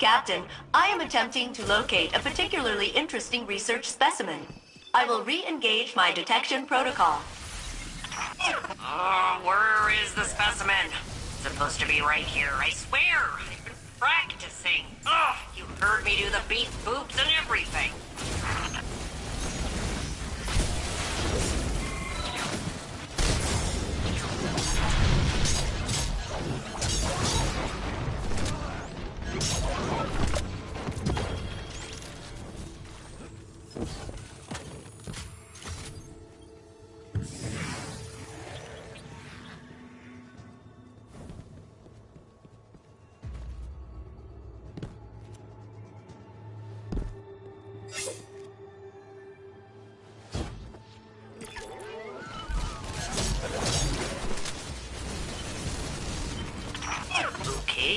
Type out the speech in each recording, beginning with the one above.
Captain, I am attempting to locate a particularly interesting research specimen. I will re-engage my detection protocol. Oh, where is the specimen? It's supposed to be right here, I swear. I've been practicing. Oh, you heard me do the beat boops and everything.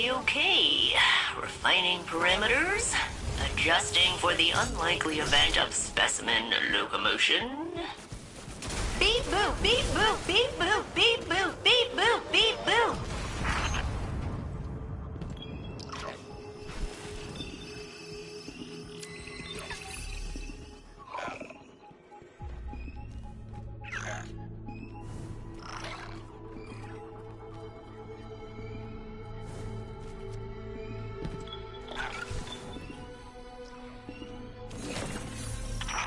Okay. Refining parameters. Adjusting for the unlikely event of specimen locomotion. Beep boop, beep boop, beep boop, beep boop, beep boop, beep boop.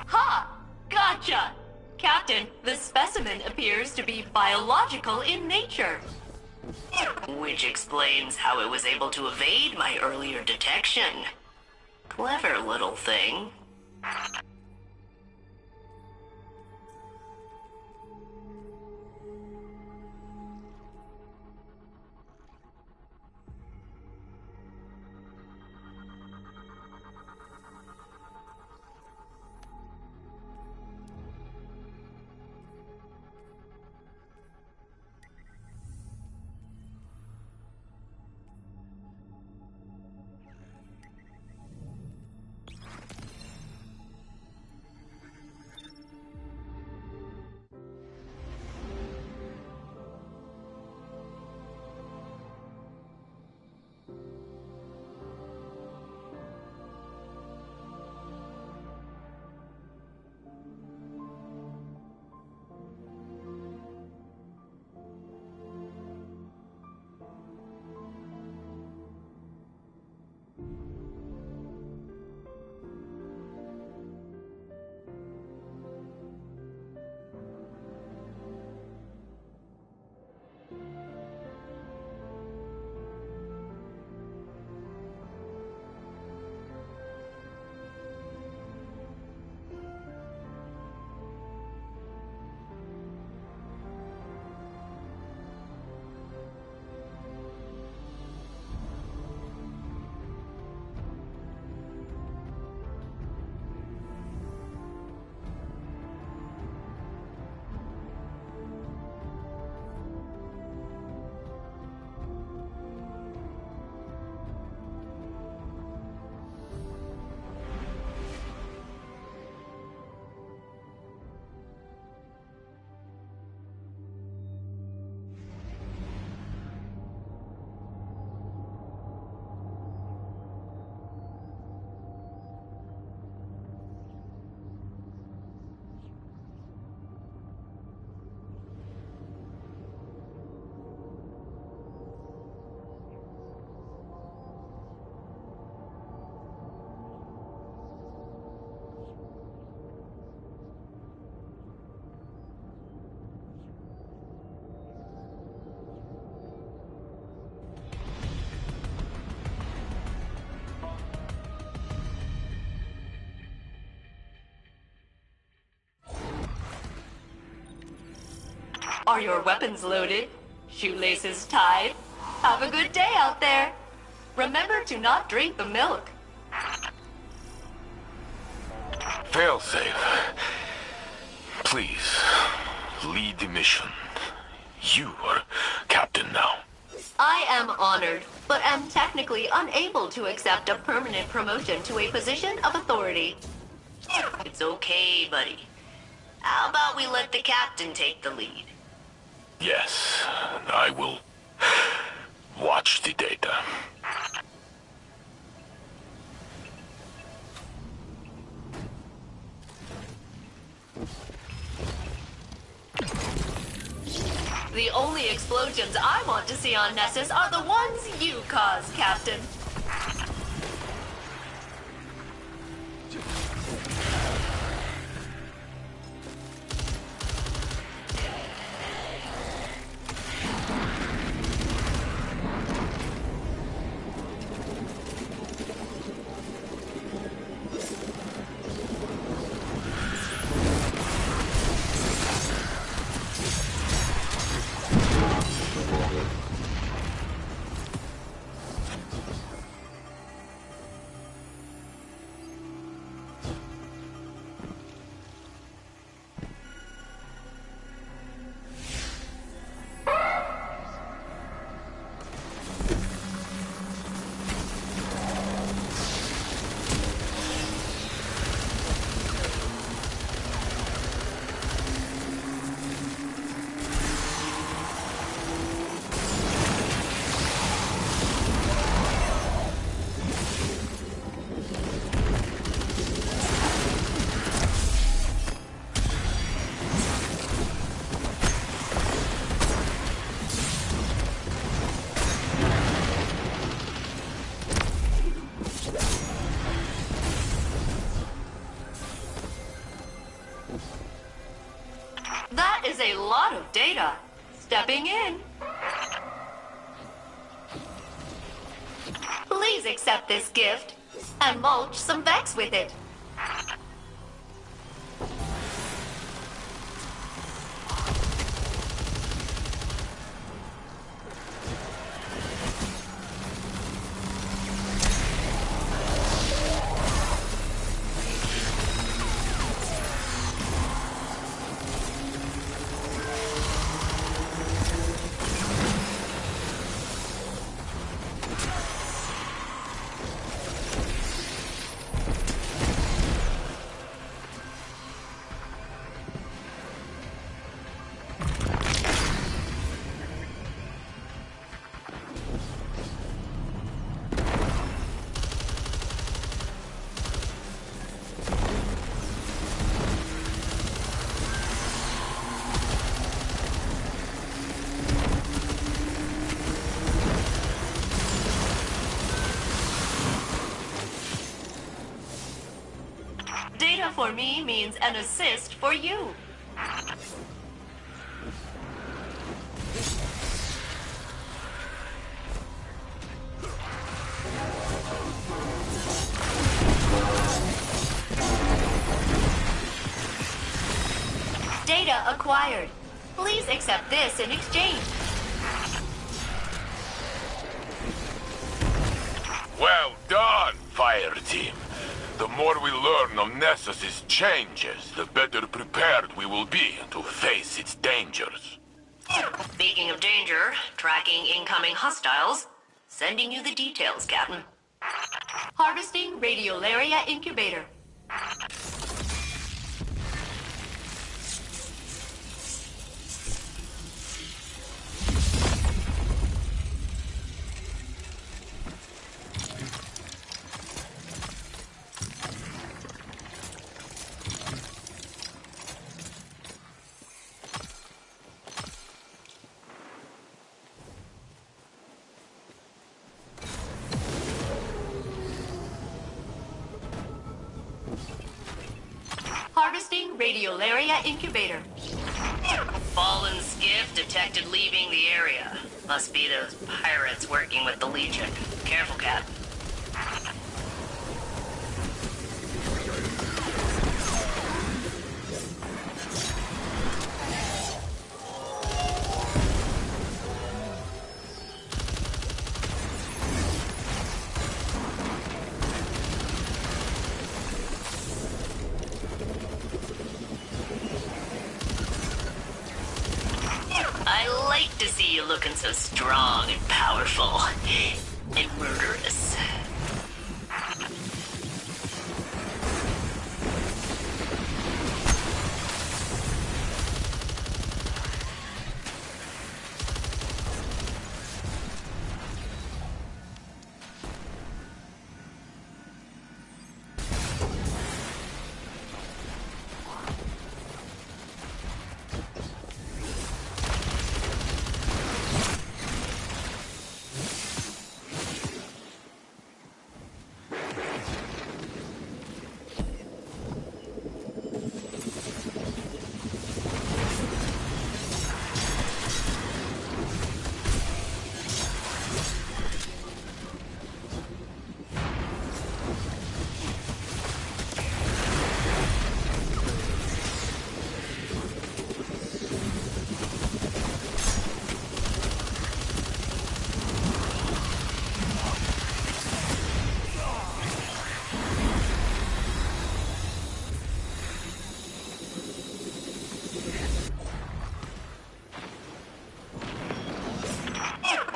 Ha! Gotcha! Captain, the specimen appears to be biological in nature. Which explains how it was able to evade my earlier detection. Clever little thing. Are your weapons loaded? Shoelaces tied? Have a good day out there. Remember to not drink the milk. Failsafe. Please, lead the mission. You are captain now. I am honored, but am technically unable to accept a permanent promotion to a position of authority. It's okay, buddy. How about we let the captain take the lead? Yes, I will watch the data. The only explosions I want to see on Nessus are the ones you cause, Captain. That is a lot of data. Stepping in. Please accept this gift and mulch some Vex with it. Data for me means an assist for you. Data acquired. Please accept this in exchange. Well done, fire team. The more we learn of Nessus's changes, the better prepared we will be to face its dangers. Speaking of danger, tracking incoming hostiles. Sending you the details, Captain. Harvesting Radiolaria Incubator. Harvesting Radiolaria Incubator. Fallen skiff detected leaving the area. Must be those pirates working with the Legion. Careful, Cap. I like to see you looking so strong and powerful and murderous.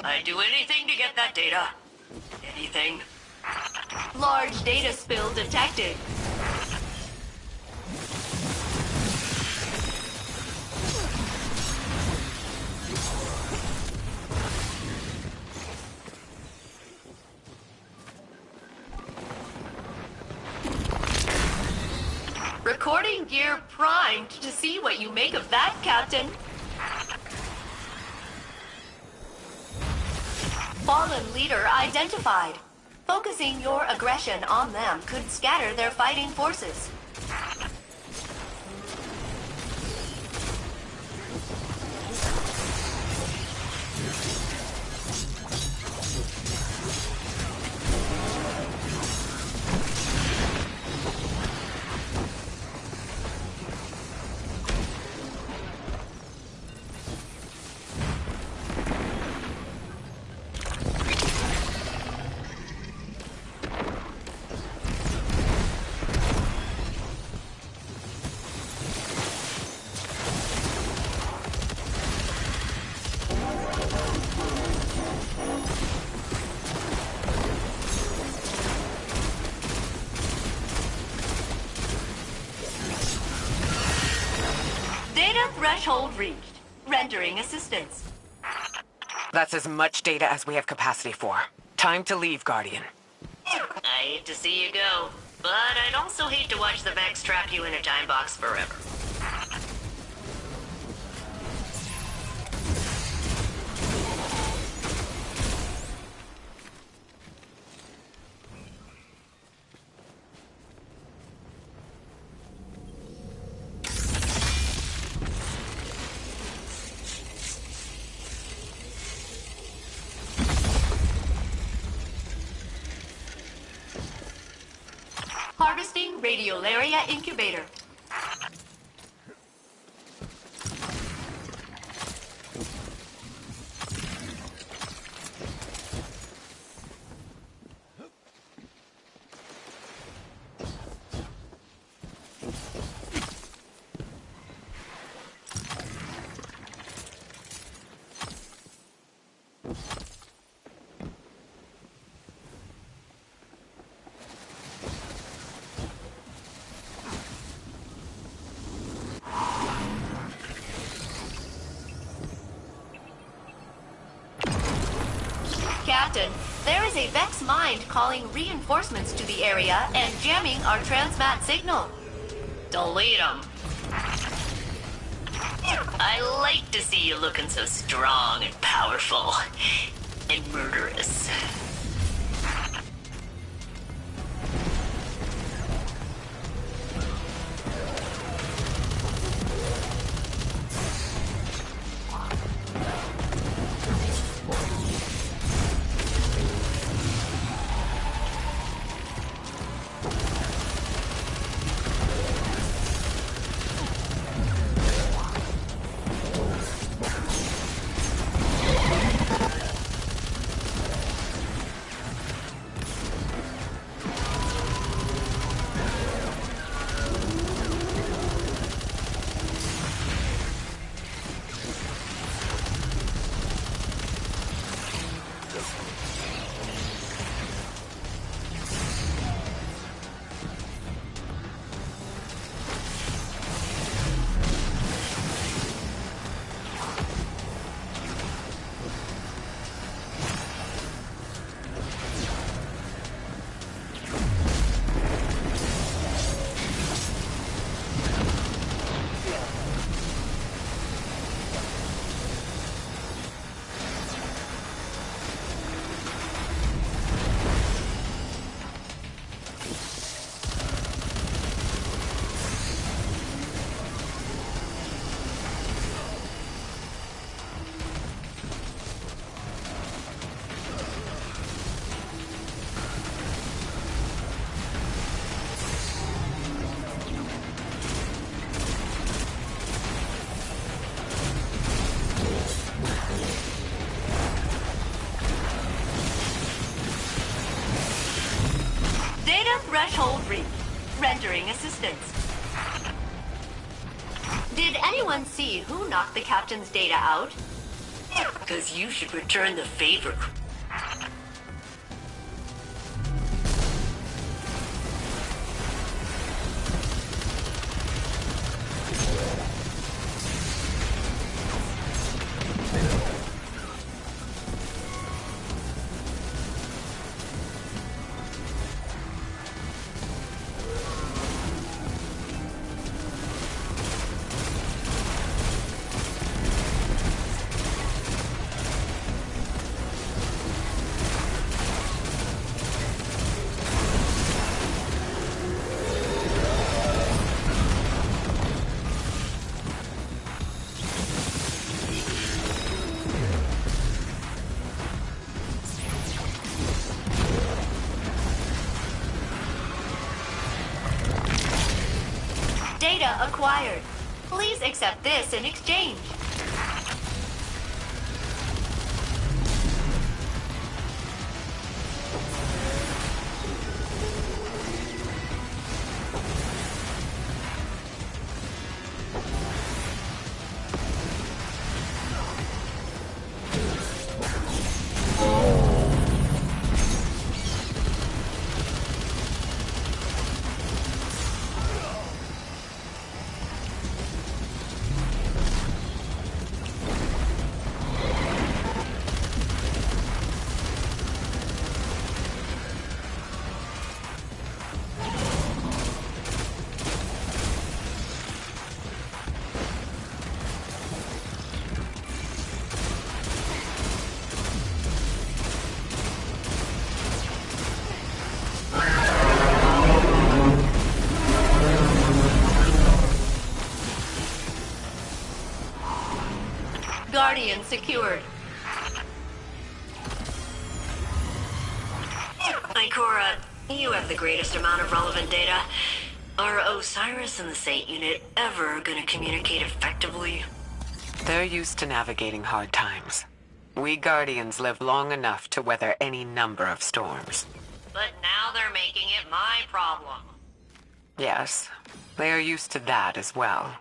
I'd do anything to get that data. Anything. Large data spill detected. Recording gear primed to see what you make of that, Captain. Fallen leader identified. Focusing your aggression on them could scatter their fighting forces. Threshold reached. Rendering assistance. That's as much data as we have capacity for. Time to leave, Guardian. I hate to see you go, but I'd also hate to watch the Vex trap you in a time box forever. Harvesting Radiolaria Incubator. Captain, there is a Vex mind calling reinforcements to the area and jamming our transmat signal. Delete them. I like to see you looking so strong and powerful and murderous. Threshold reached. Rendering assistance. Did anyone see who knocked the captain's data out? Because you should return the favor. Data acquired. Please accept this in exchange. Guardian secured. Ikora, you have the greatest amount of relevant data. Are Osiris and the Saint Unit ever gonna communicate effectively? They're used to navigating hard times. We Guardians live long enough to weather any number of storms. But now they're making it my problem. Yes, they are used to that as well.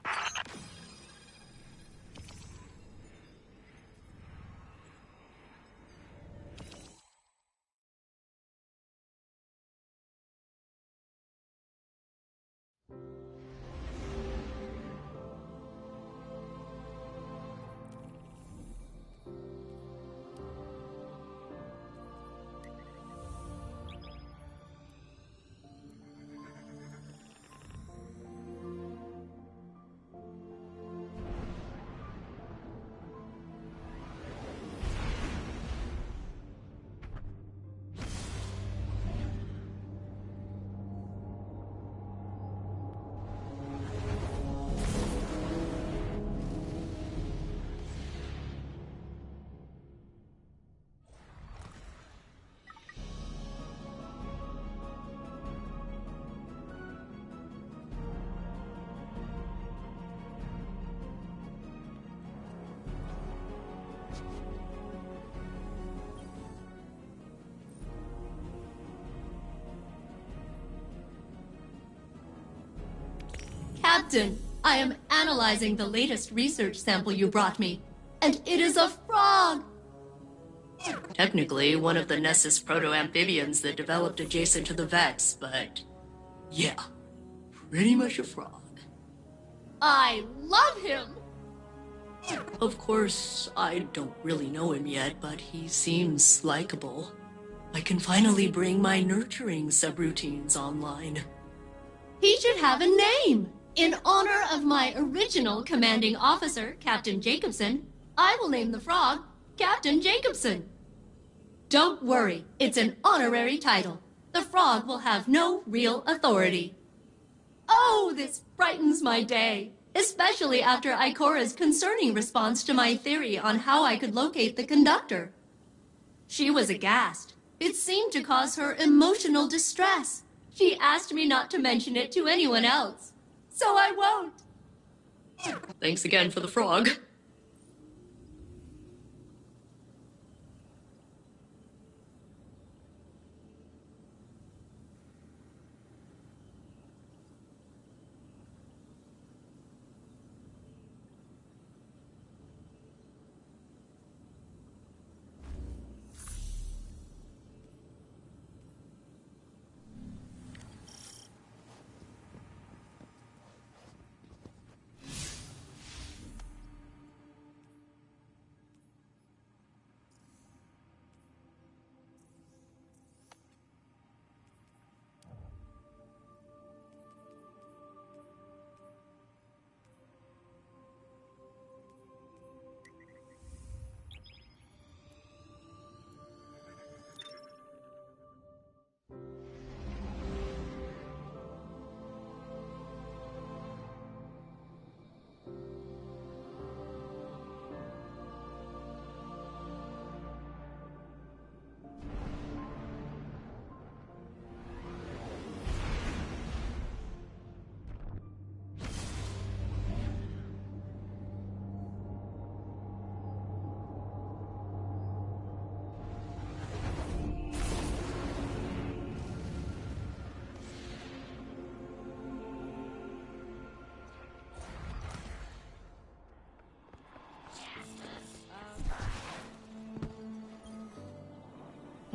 Captain, I am analyzing the latest research sample you brought me, and it is a frog! Technically, one of the Nessus proto-amphibians that developed adjacent to the Vex, but yeah, pretty much a frog. I love him! Of course, I don't really know him yet, but he seems likable. I can finally bring my nurturing subroutines online. He should have a name! In honor of my original commanding officer, Captain Jacobson, I will name the frog Captain Jacobson. Don't worry, it's an honorary title. The frog will have no real authority. Oh, this brightens my day, especially after Ikora's concerning response to my theory on how I could locate the conductor. She was aghast. It seemed to cause her emotional distress. She asked me not to mention it to anyone else. So I won't. Thanks again for the frog.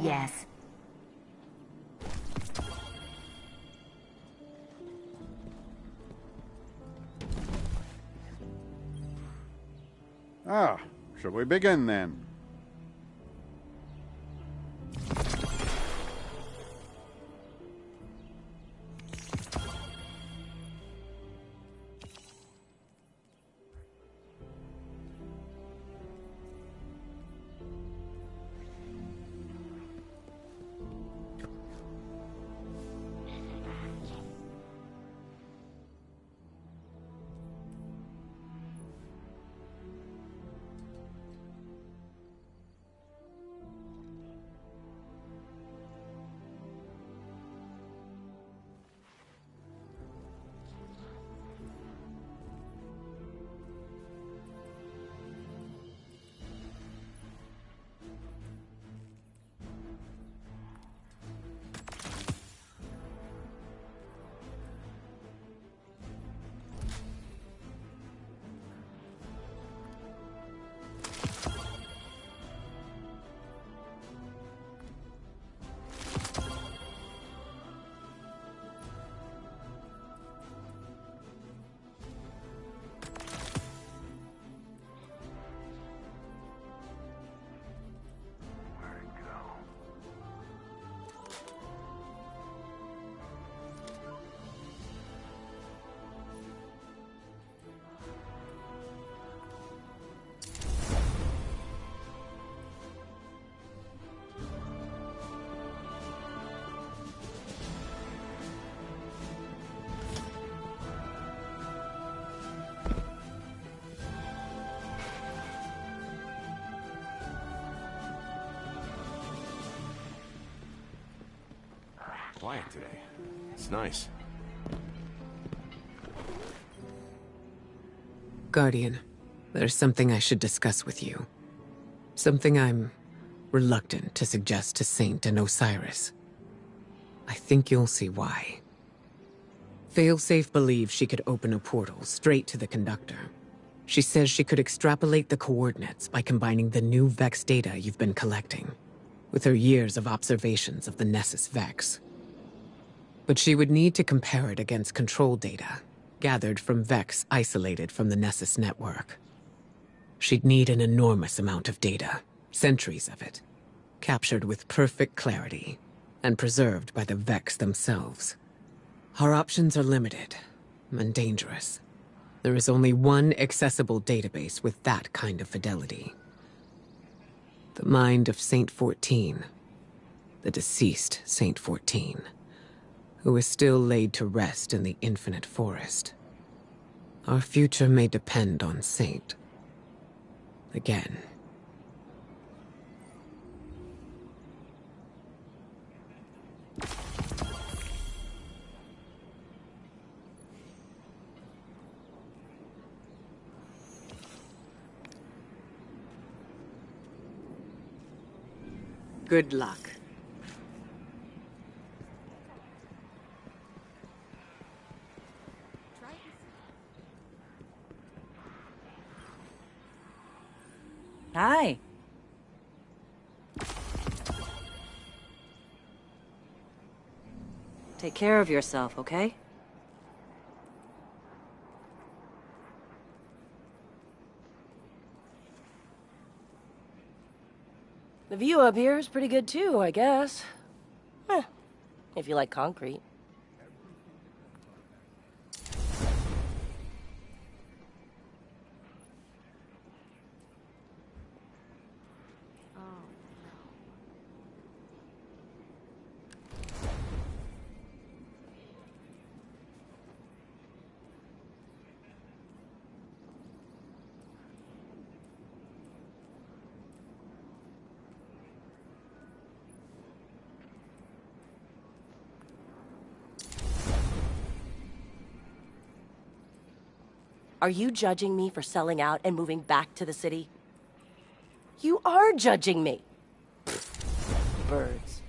Yes. Ah, shall we begin then? Quiet today. It's nice. Guardian, there's something I should discuss with you. Something I'm reluctant to suggest to Saint and Osiris. I think you'll see why. Failsafe believes she could open a portal straight to the conductor. She says she could extrapolate the coordinates by combining the new Vex data you've been collecting with her years of observations of the Nessus Vex. But she would need to compare it against control data, gathered from Vex isolated from the Nessus network. She'd need an enormous amount of data, centuries of it, captured with perfect clarity, and preserved by the Vex themselves. Our options are limited, and dangerous. There is only one accessible database with that kind of fidelity. The mind of Saint 14, the deceased Saint 14. Who is still laid to rest in the infinite forest. Our future may depend on Saint. Again. Good luck. Hi. Take care of yourself, okay? The view up here is pretty good too, I guess. If you like concrete. Are you judging me for selling out and moving back to the city? You are judging me. Birds.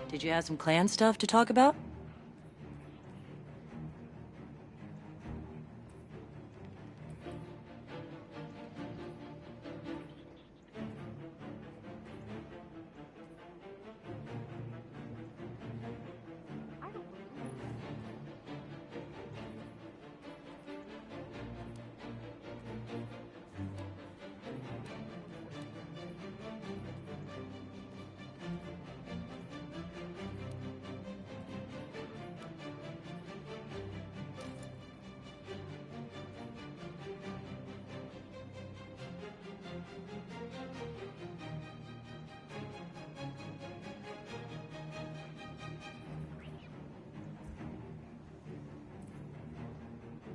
Did you have some clan stuff to talk about?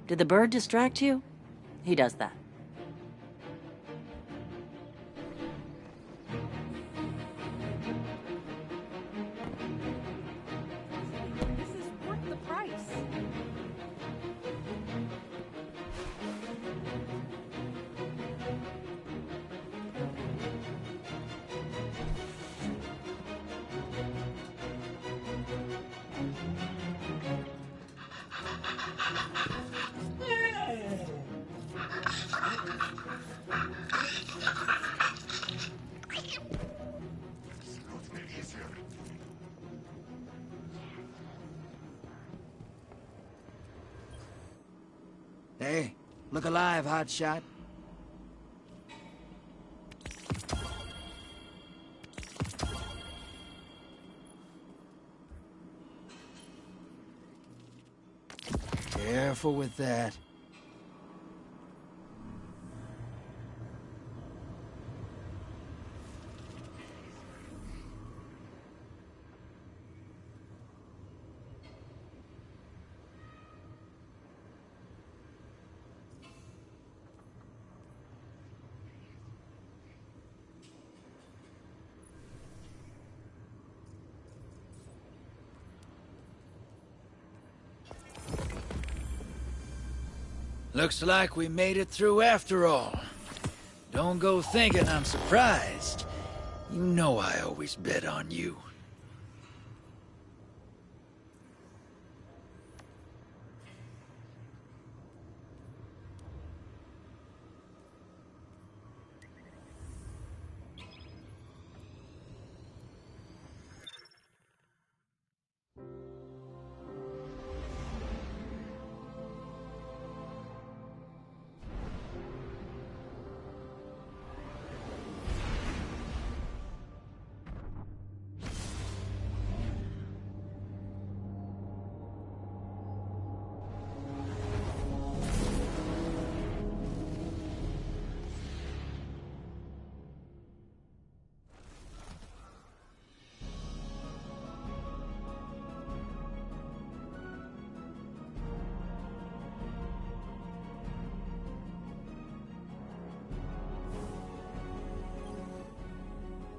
Did the bird distract you? He does that. This is worth the price. Hey, look alive, hotshot. Careful with that. Looks like we made it through after all. Don't go thinking I'm surprised. You know I always bet on you.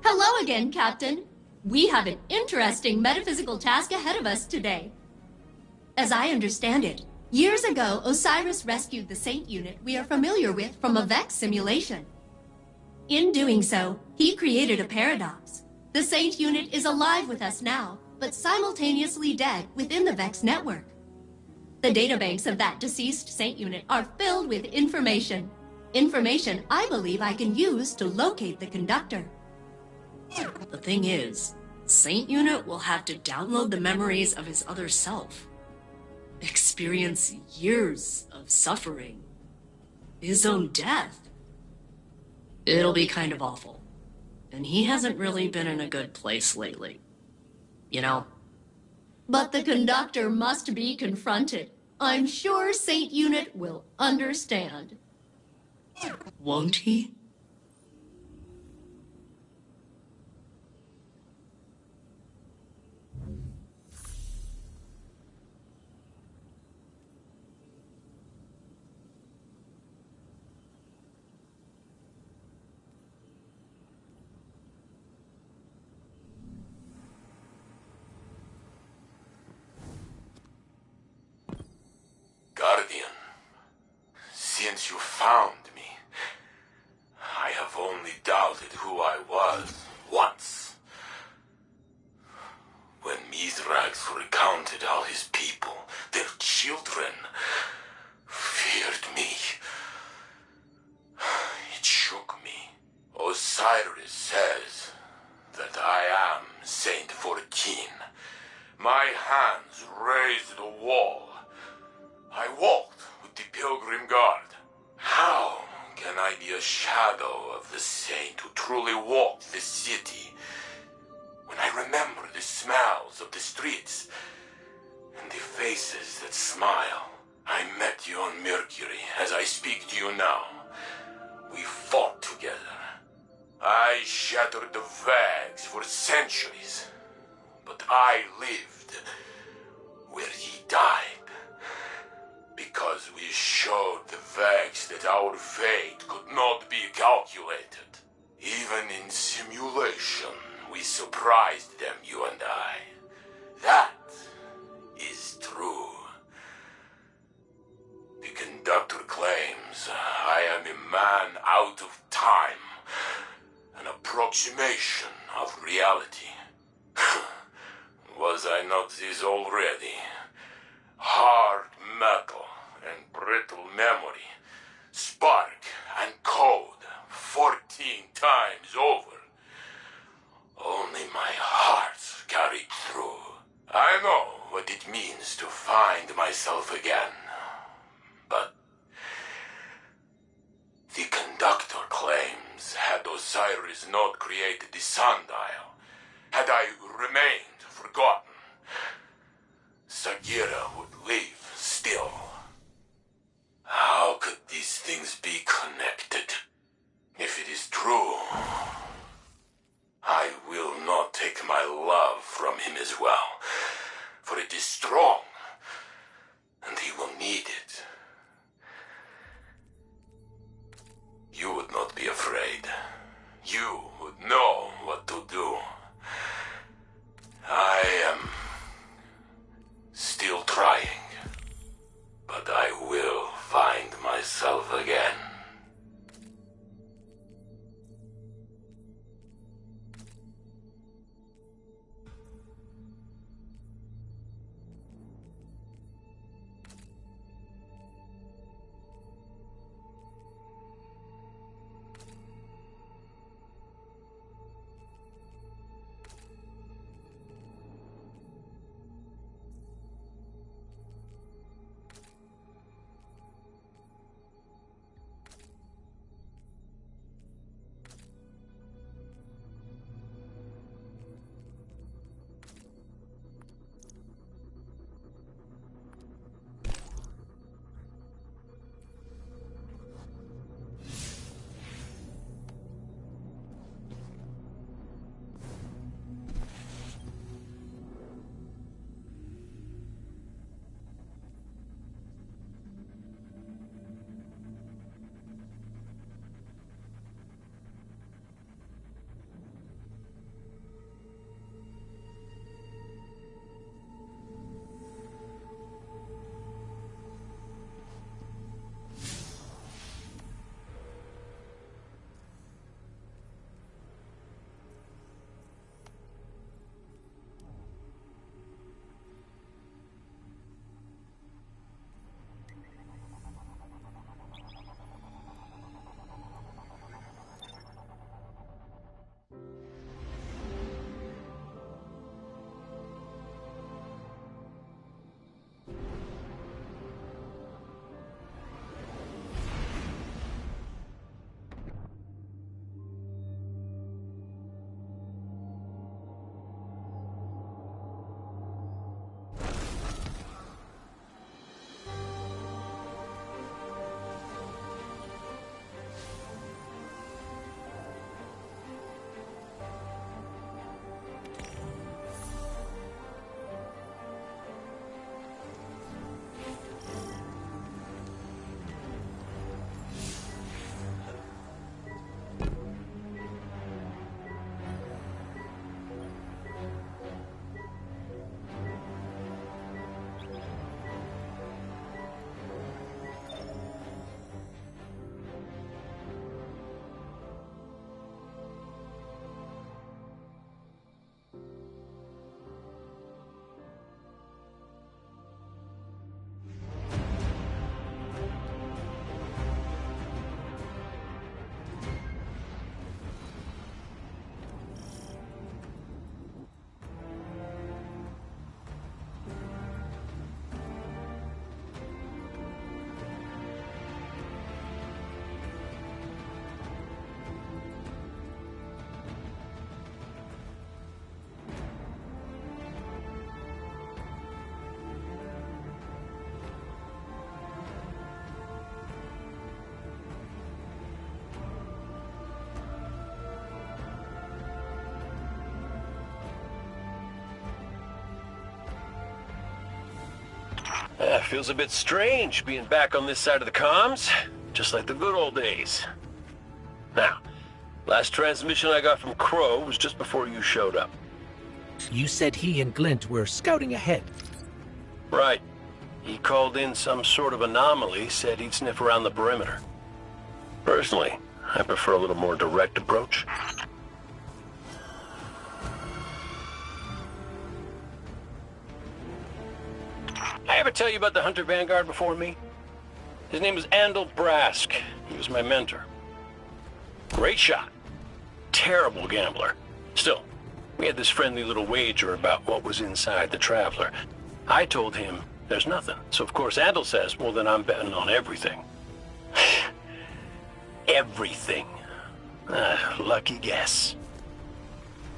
Hello again, Captain. We have an interesting metaphysical task ahead of us today. As I understand it, years ago, Osiris rescued the Saint unit we are familiar with from a Vex simulation. In doing so, he created a paradox. The Saint unit is alive with us now, but simultaneously dead within the Vex network. The databanks of that deceased Saint unit are filled with information. Information I believe I can use to locate the conductor. The thing is, Saint Unit will have to download the memories of his other self. Experience years of suffering. His own death. It'll be kind of awful. And he hasn't really been in a good place lately. You know? But the conductor must be confronted. I'm sure Saint Unit will understand. Won't he? Guardian, since you found me, I have only doubted who I was once. says that I am Saint 14. My hands raised the wall. I walked with the Pilgrim Guard. How can I be a shadow of the saint who truly walked the city when I remember the smells of the streets and the faces that smile? I met you on Mercury as I speak to you now. We fought together. I shattered the Vags for centuries, but I lived where he died. Because we showed the Vags that our fate could not be calculated. Even in simulation, we surprised them, you and I. That is true. The conductor claims I am a man out of time, an approximation of reality. Was I not this already? Hard metal and brittle memory, spark and code 14 times over. Only my heart carried through. I know what it means to find myself again. But the conductor claims had Osiris not created the sundial, had I remained forgotten, Sagira would live still. How could these things be connected? If it is true, I will not take my love from him as well, for it is strong, and he will need it. You would not be afraid. You would know what to do. I am still trying, but I will find myself again. Feels a bit strange being back on this side of the comms, just like the good old days. Now, last transmission I got from Crow was just before you showed up. You said he and Glint were scouting ahead. Right. He called in some sort of anomaly, said he'd sniff around the perimeter. Personally, I prefer a little more direct approach. I ever tell you about the Hunter Vanguard before me? His name was Andal Brask. He was my mentor. Great shot. Terrible gambler. Still, we had this friendly little wager about what was inside the Traveler. I told him there's nothing. So of course Andal says, well then I'm betting on everything. Everything. Lucky guess.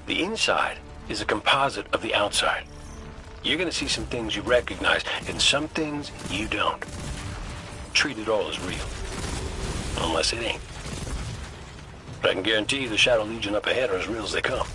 The inside is a composite of the outside. You're gonna see some things you recognize, and some things you don't. Treat it all as real. Unless it ain't. But I can guarantee you the Shadow Legion up ahead are as real as they come.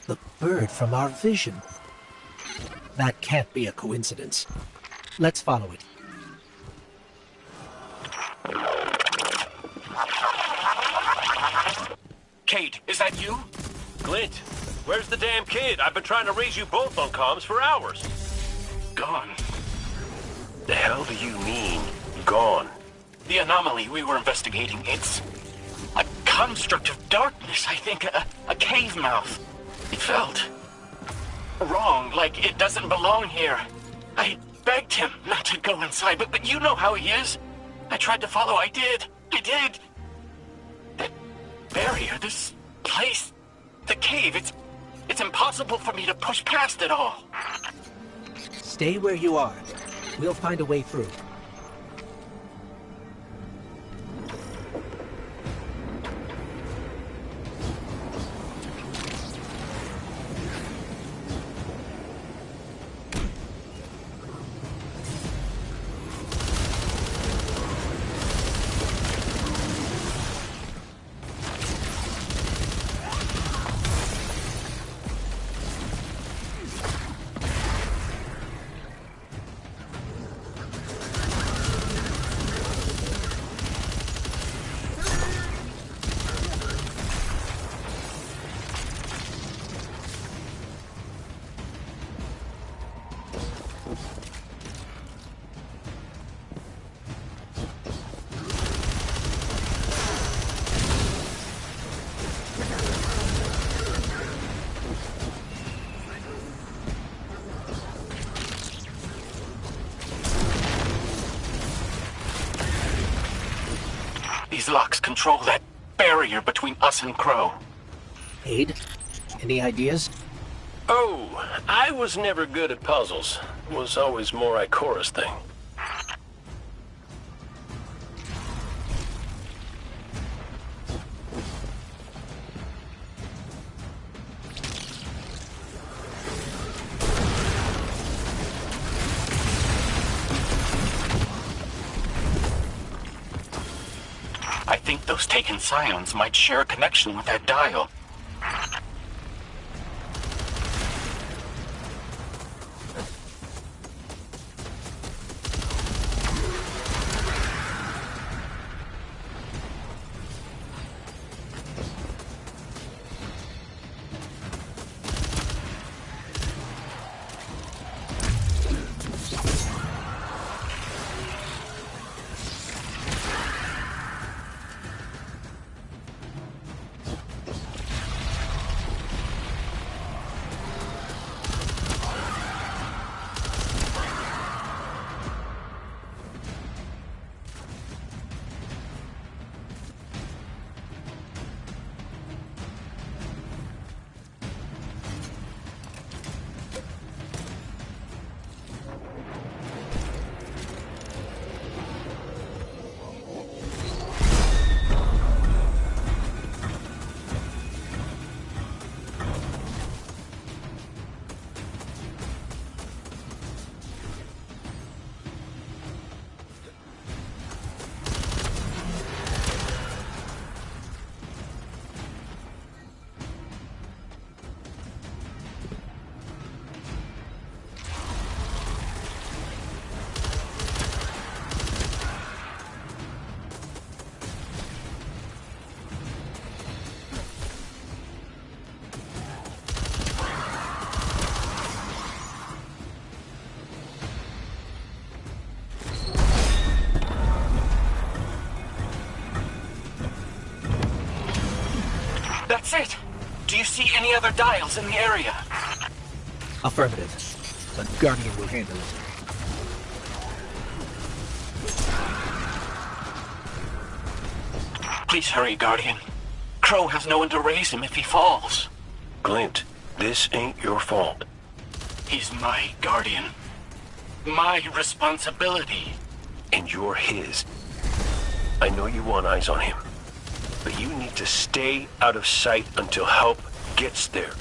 The bird from our vision. That can't be a coincidence. Let's follow it. Cade, is that you? Glint, where's the damn kid? I've been trying to raise you both on comms for hours. Gone. The hell do you mean, gone? The anomaly we were investigating, it's a construct of darkness, I think, a cave mouth. It felt wrong, like it doesn't belong here. I begged him not to go inside, but you know how he is. I tried to follow, I did. That barrier, this place, the cave, it's impossible for me to push past it all. Stay where you are. We'll find a way through. These locks control that barrier between us and Crow. Cade, any ideas? Oh, I was never good at puzzles. It was always more Ikora's thing. I think those taken scions might share a connection with that dial. That's it! Do you see any other dials in the area? Affirmative. But Guardian will handle it. Please hurry, Guardian. Crow has no one to raise him if he falls. Glint, this ain't your fault. He's my Guardian. My responsibility. And you're his. I know you want eyes on him. But you need to stay out of sight until help gets there.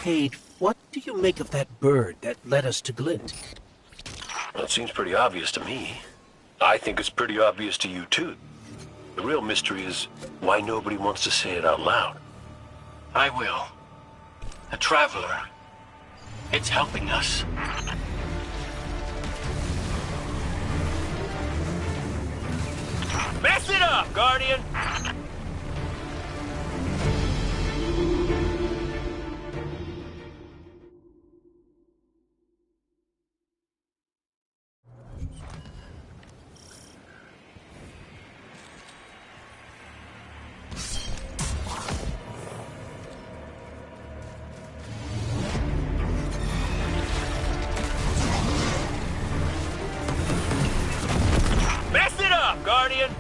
Cade, what do you make of that bird that led us to Glint? That seems pretty obvious to me. I think it's pretty obvious to you, too. The real mystery is why nobody wants to say it out loud. I will. A traveler. It's helping us. Mess it up, Guardian! Guardian!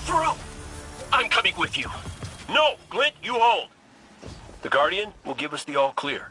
through! I'm coming with you. No, Glint, you hold. The Guardian will give us the all clear.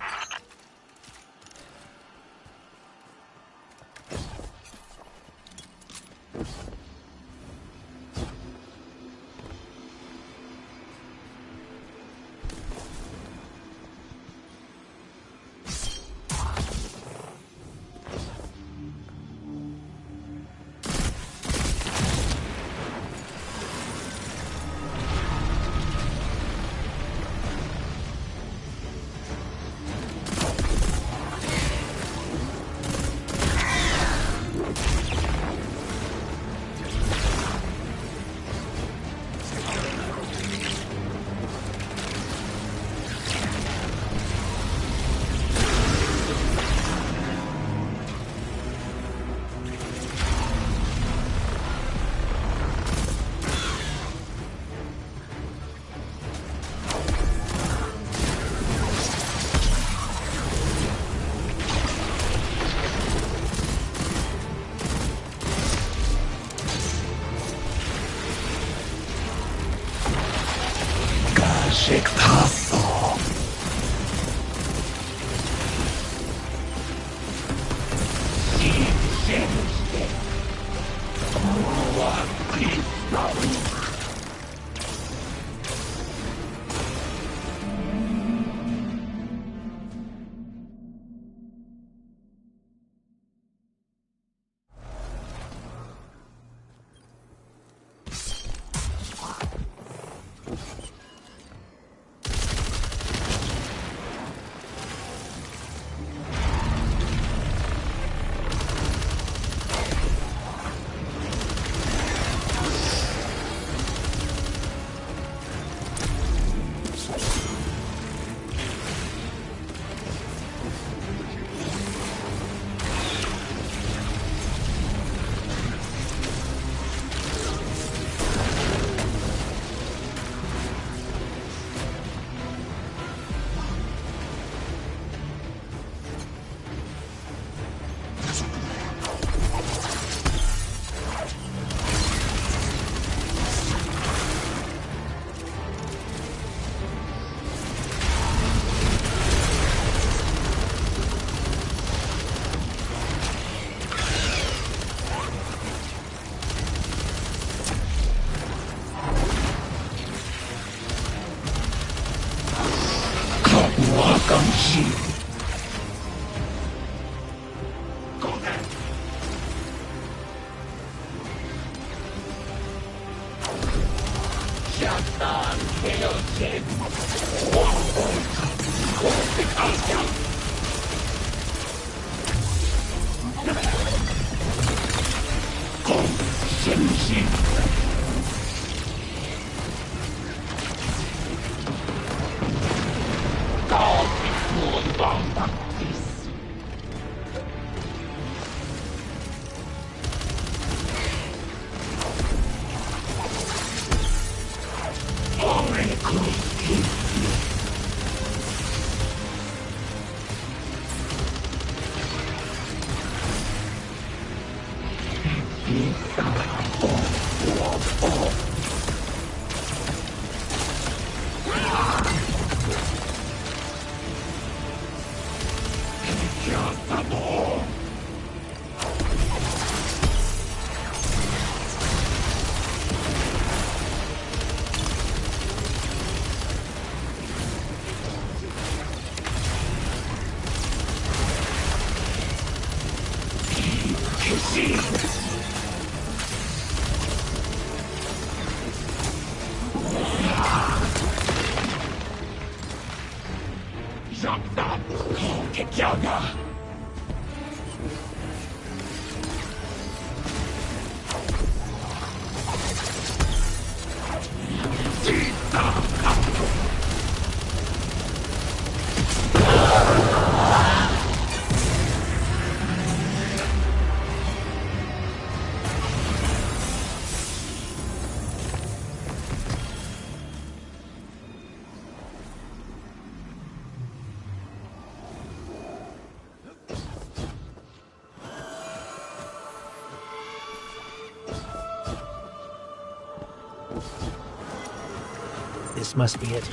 This must be it.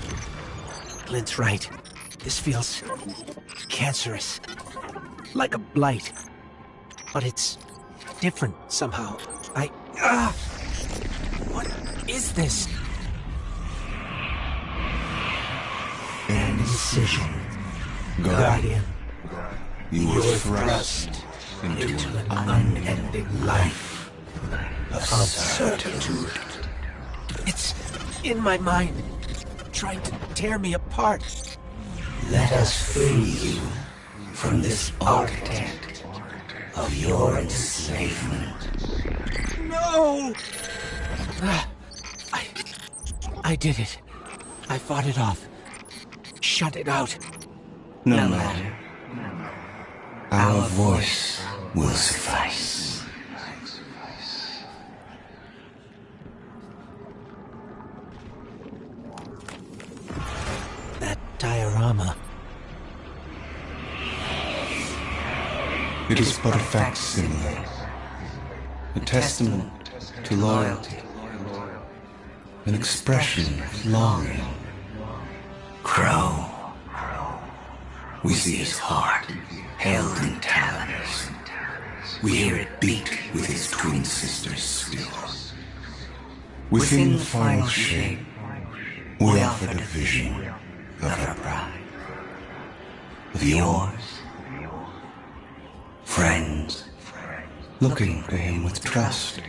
Clint's right. This feels cancerous. Like a blight. But it's different somehow. What is this? An incision. Guardian. You were thrust into an unending life of certitude. It's in my mind, trying to tear me apart. Let us free you from this architect of your enslavement. No! I did it. I fought it off. Shut it out. No matter. Our voice will suffice. That diorama. It is but a facsimile. A testament to loyalty. An expression of longing. Crow. We see his heart held in talons. We hear it beat with his twin sisters still. Within the final shape, we offered a vision of her pride. Of yours. Friends, looking to him with trust.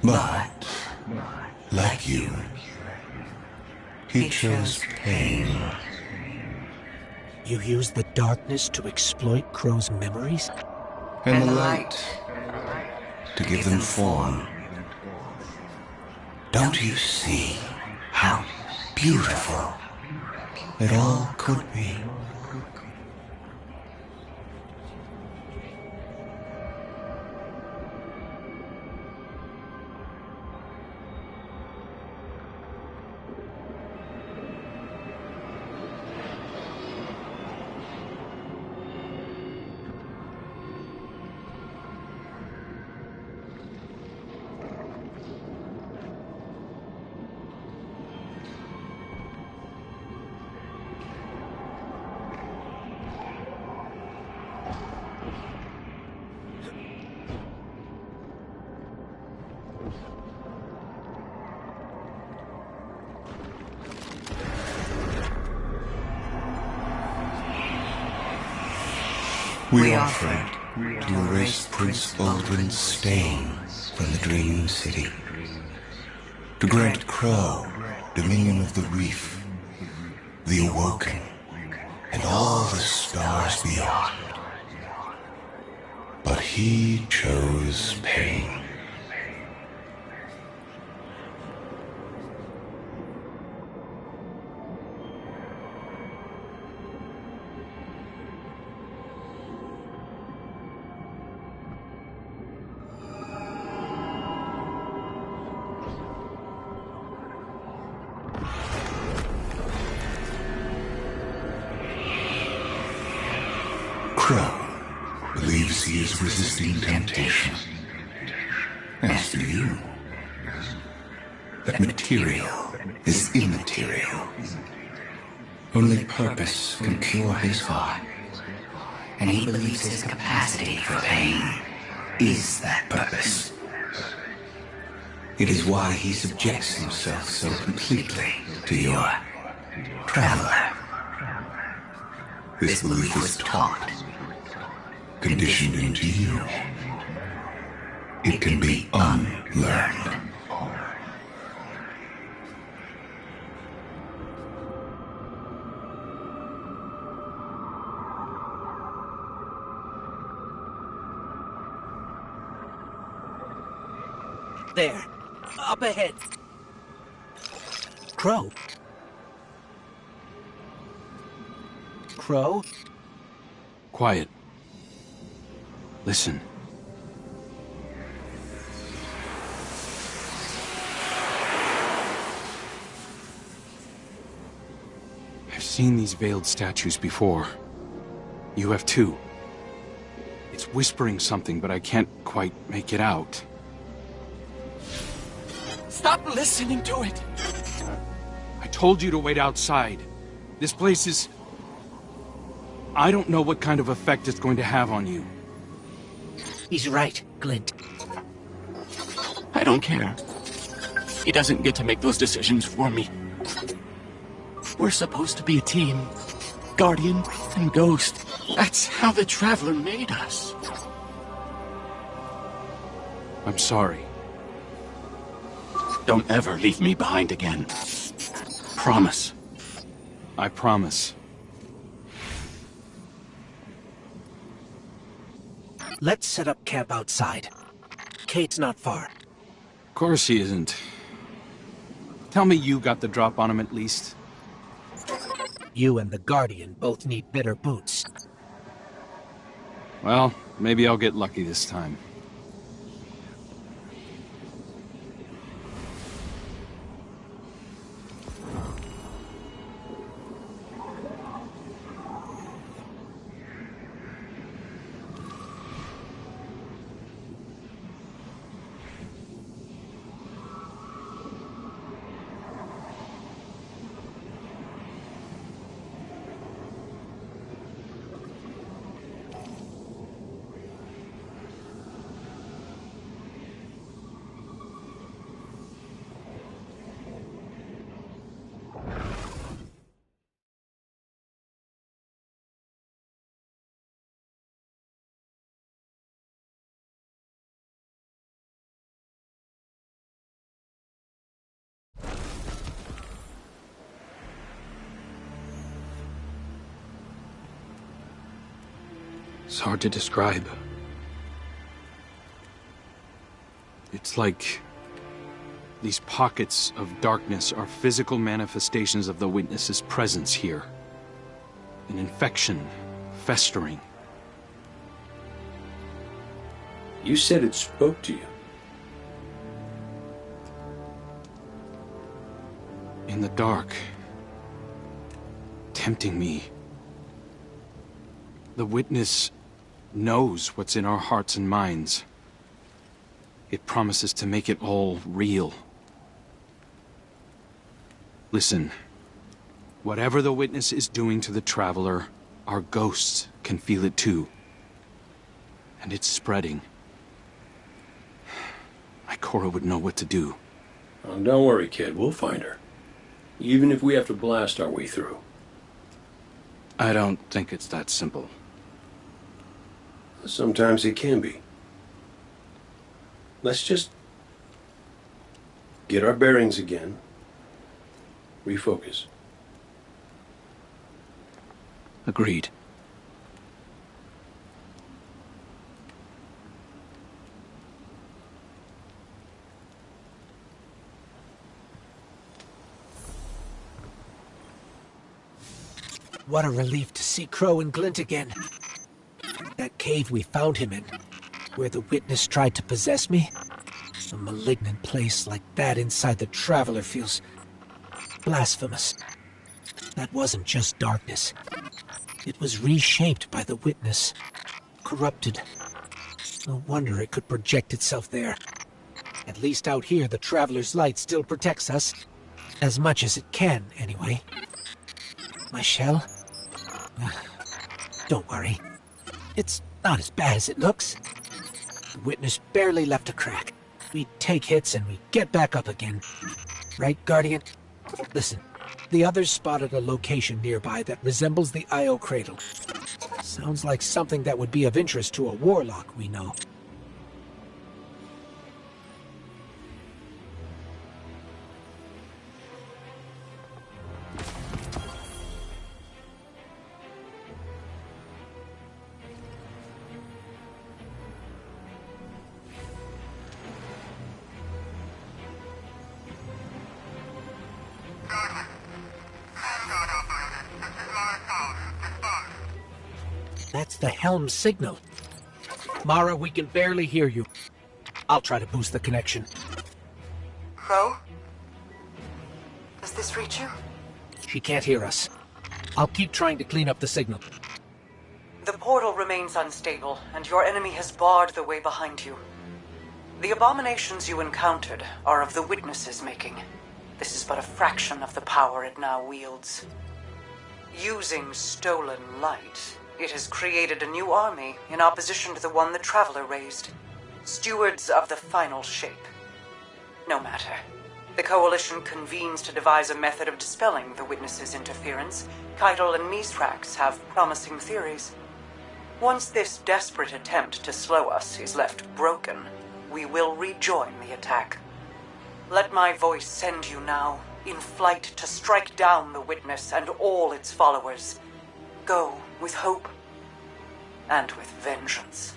But, like you, he chose pain. You used the darkness to exploit Crow's memories? And the light to give them form. Don't you see how beautiful it all could be? We offered to erase Prince Uldren's stain from the Dream City, to grant Crow dominion of the Reef, the Awoken, and all the stars beyond. But he chose pain. Crow believes he is resisting temptation. As do you. That material is immaterial. Only purpose can cure his heart. And he believes his capacity for pain is that purpose. It is why he subjects himself so completely to your traveler. This belief was taught, conditioned into you. It can be unlearned. There. Up ahead. Crow. Crow? Quiet. Listen. I've seen these veiled statues before. You have too. It's whispering something, but I can't quite make it out. Stop listening to it! I told you to wait outside. This place is... I don't know what kind of effect it's going to have on you. He's right, Glint. I don't care. He doesn't get to make those decisions for me. We're supposed to be a team. Guardian and Ghost. That's how the Traveler made us. I'm sorry. Don't ever leave me behind again. Promise. I promise. Let's set up camp outside. Kate's not far. Of course he isn't. Tell me you got the drop on him at least. You and the Guardian both need better boots. Well, maybe I'll get lucky this time. It's hard to describe. It's like these pockets of darkness are physical manifestations of the Witness's presence here. An infection, festering. You said it spoke to you. In the dark, tempting me. The Witness knows what's in our hearts and minds. It promises to make it all real. Listen, whatever the Witness is doing to the Traveler, our ghosts can feel it too. And it's spreading. Ikora would know what to do. Oh, don't worry, kid. We'll find her. Even if we have to blast our way through. I don't think it's that simple. Sometimes it can be. Let's just get our bearings again. Refocus. Agreed. What a relief to see Crow and Glint again. That cave we found him in, where the Witness tried to possess me. A malignant place like that inside the Traveler feels blasphemous. That wasn't just darkness. It was reshaped by the Witness. Corrupted. No wonder it could project itself there. At least out here, the Traveler's light still protects us. As much as it can, anyway. My shell? Don't worry. It's not as bad as it looks. The Witness barely left a crack. We take hits and we get back up again. Right, Guardian? Listen, the others spotted a location nearby that resembles the Io Cradle. Sounds like something that would be of interest to a warlock we know. That's the helm signal. Mara, we can barely hear you. I'll try to boost the connection. Crow? Does this reach you? She can't hear us. I'll keep trying to clean up the signal. The portal remains unstable, and your enemy has barred the way behind you. The abominations you encountered are of the Witness's making. This is but a fraction of the power it now wields. Using stolen light, it has created a new army in opposition to the one the Traveler raised. Stewards of the final shape. No matter. The Coalition convenes to devise a method of dispelling the Witness's interference. Keitel and Mithrax have promising theories. Once this desperate attempt to slow us is left broken, we will rejoin the attack. Let my voice send you now, in flight to strike down the Witness and all its followers. Go with hope and with vengeance.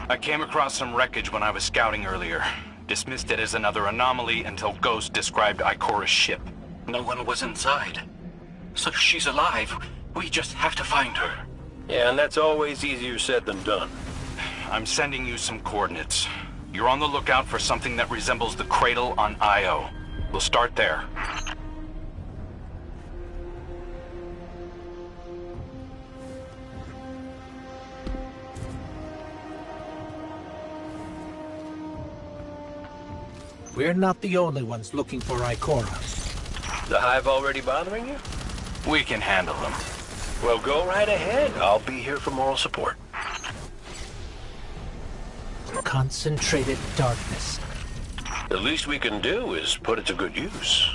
I came across some wreckage when I was scouting earlier. Dismissed it as another anomaly until Ghost described Ikora's ship. No one was inside. So she's alive. We just have to find her. Yeah, and that's always easier said than done. I'm sending you some coordinates. You're on the lookout for something that resembles the cradle on Io. We'll start there. We're not the only ones looking for Ikora. The Hive already bothering you? We can handle them. Well, go right ahead. I'll be here for moral support. Concentrated darkness. The least we can do is put it to good use.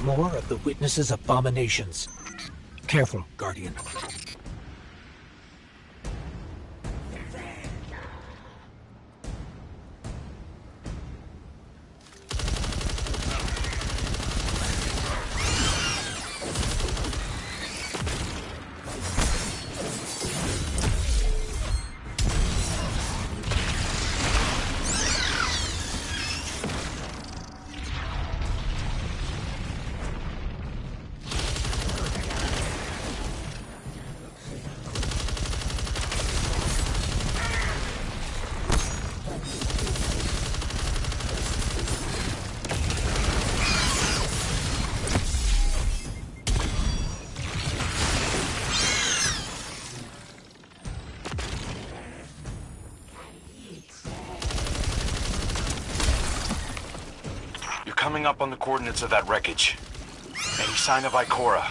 More of the Witness's abominations. Careful, Guardian. Coming up on the coordinates of that wreckage. Any sign of Ikora?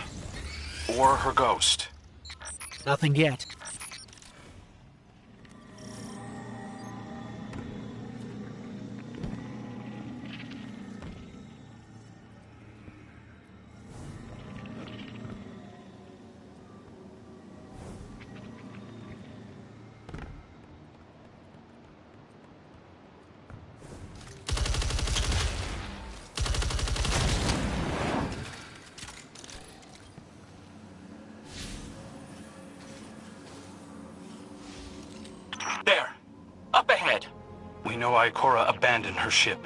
Or her ghost? Nothing yet. We know Ikora abandoned her ship.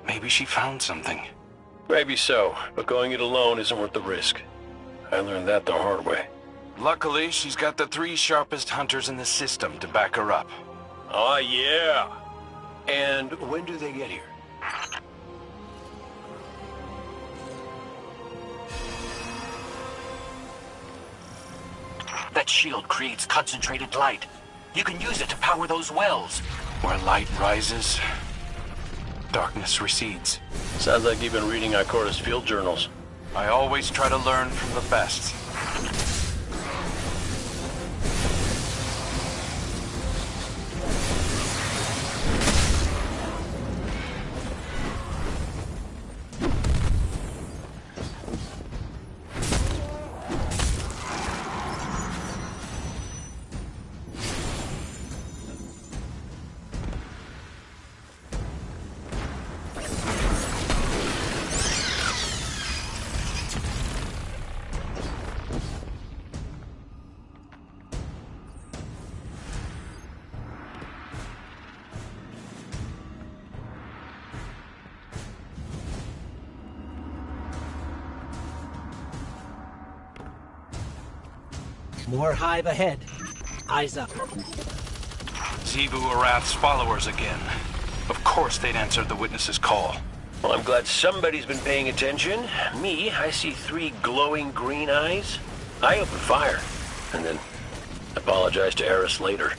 Maybe she found something. Maybe so, but going it alone isn't worth the risk. I learned that the hard way. Luckily, she's got the 3 sharpest hunters in the system to back her up. Oh, yeah. And when do they get here? That shield creates concentrated light. You can use it to power those wells. Where light rises, darkness recedes. Sounds like you've been reading Ikora's field journals. I always try to learn from the best. More hive ahead. Eyes up. Xivu Arath's followers again. Of course they'd answered the witness's call. Well, I'm glad somebody's been paying attention. Me, I see 3 glowing green eyes. I open fire, and then apologize to Eris later.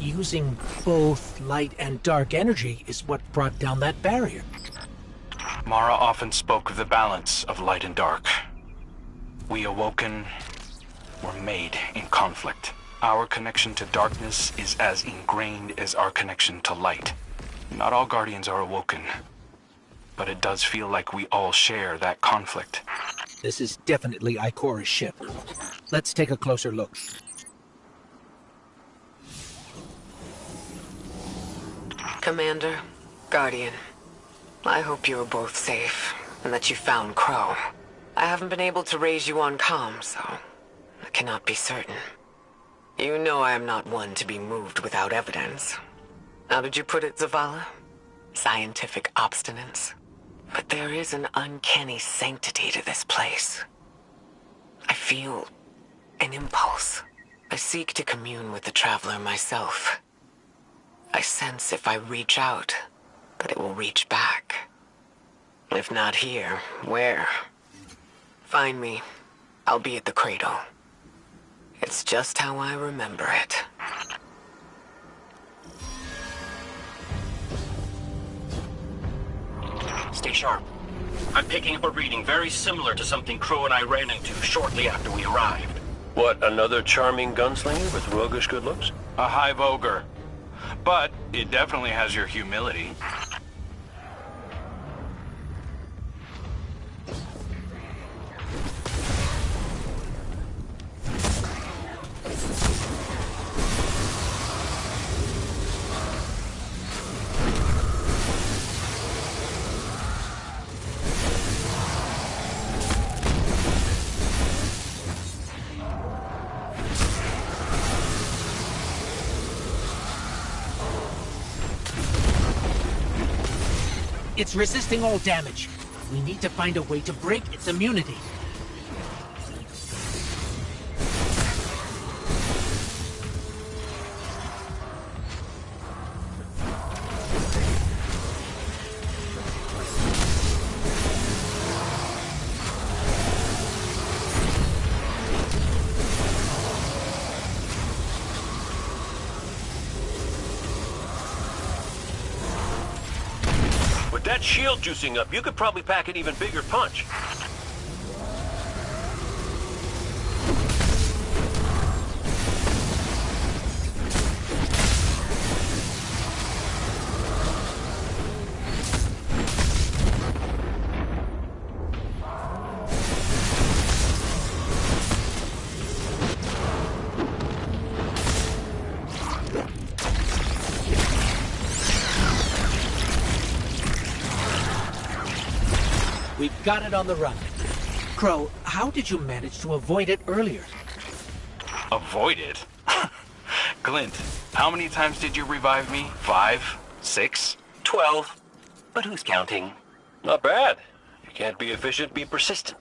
Using both light and dark energy is what brought down that barrier. Mara often spoke of the balance of light and dark. We Awoken were made in conflict. Our connection to darkness is as ingrained as our connection to light. Not all Guardians are Awoken, but it does feel like we all share that conflict. This is definitely Ikora's ship. Let's take a closer look. Commander, Guardian, I hope you are both safe, and that you found Crow. I haven't been able to raise you on comm, so I cannot be certain. You know I am not one to be moved without evidence. How did you put it, Zavala? Scientific obstinance. But there is an uncanny sanctity to this place. I feel an impulse. I seek to commune with the Traveler myself. I sense if I reach out, that it will reach back. If not here, where? Find me. I'll be at the cradle. It's just how I remember it. Stay sharp. I'm picking up a reading very similar to something Crow and I ran into shortly after we arrived. What, another charming gunslinger with roguish good looks? A hive ogre. But it definitely has your humility. It's resisting all damage. We need to find a way to break its immunity. With that shield juicing up, you could probably pack an even bigger punch. We've got it on the run. Crow, how did you manage to avoid it earlier? Avoid it? Glint, how many times did you revive me? 5? 6? 12. But who's counting? Not bad. If you can't be efficient, be persistent.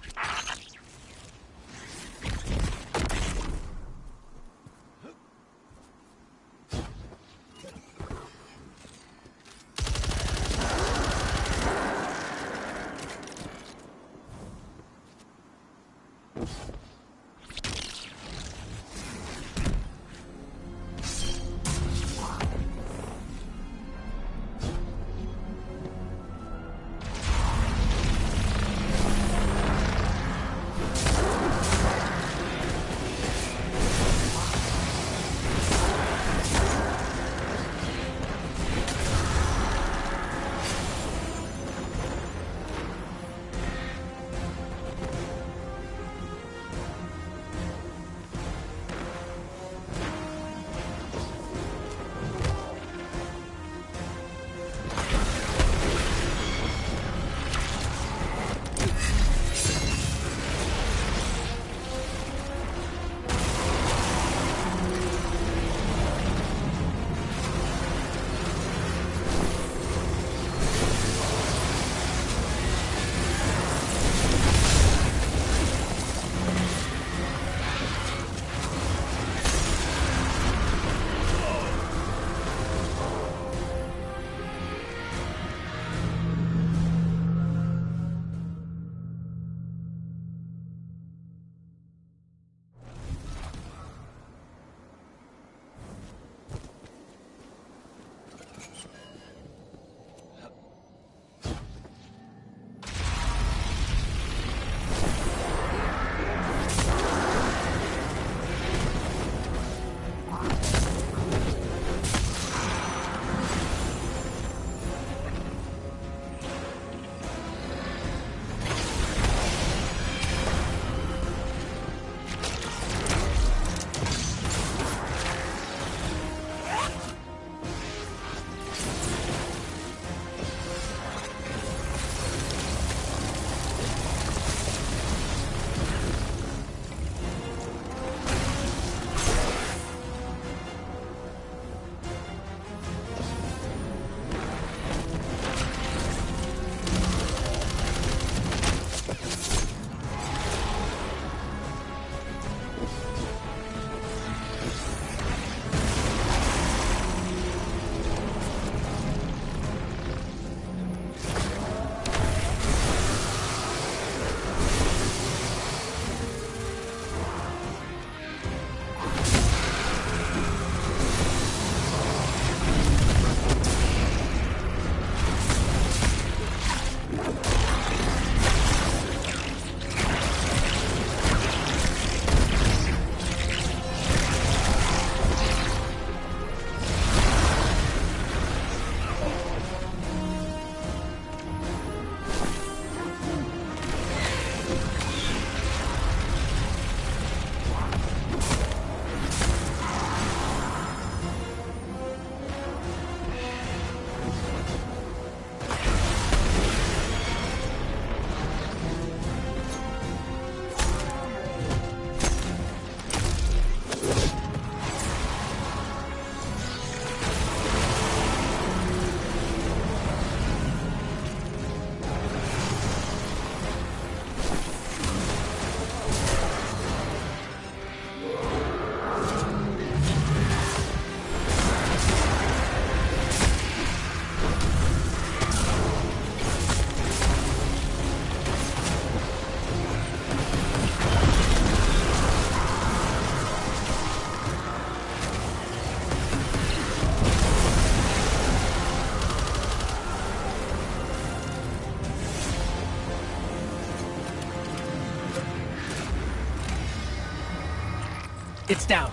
It's down.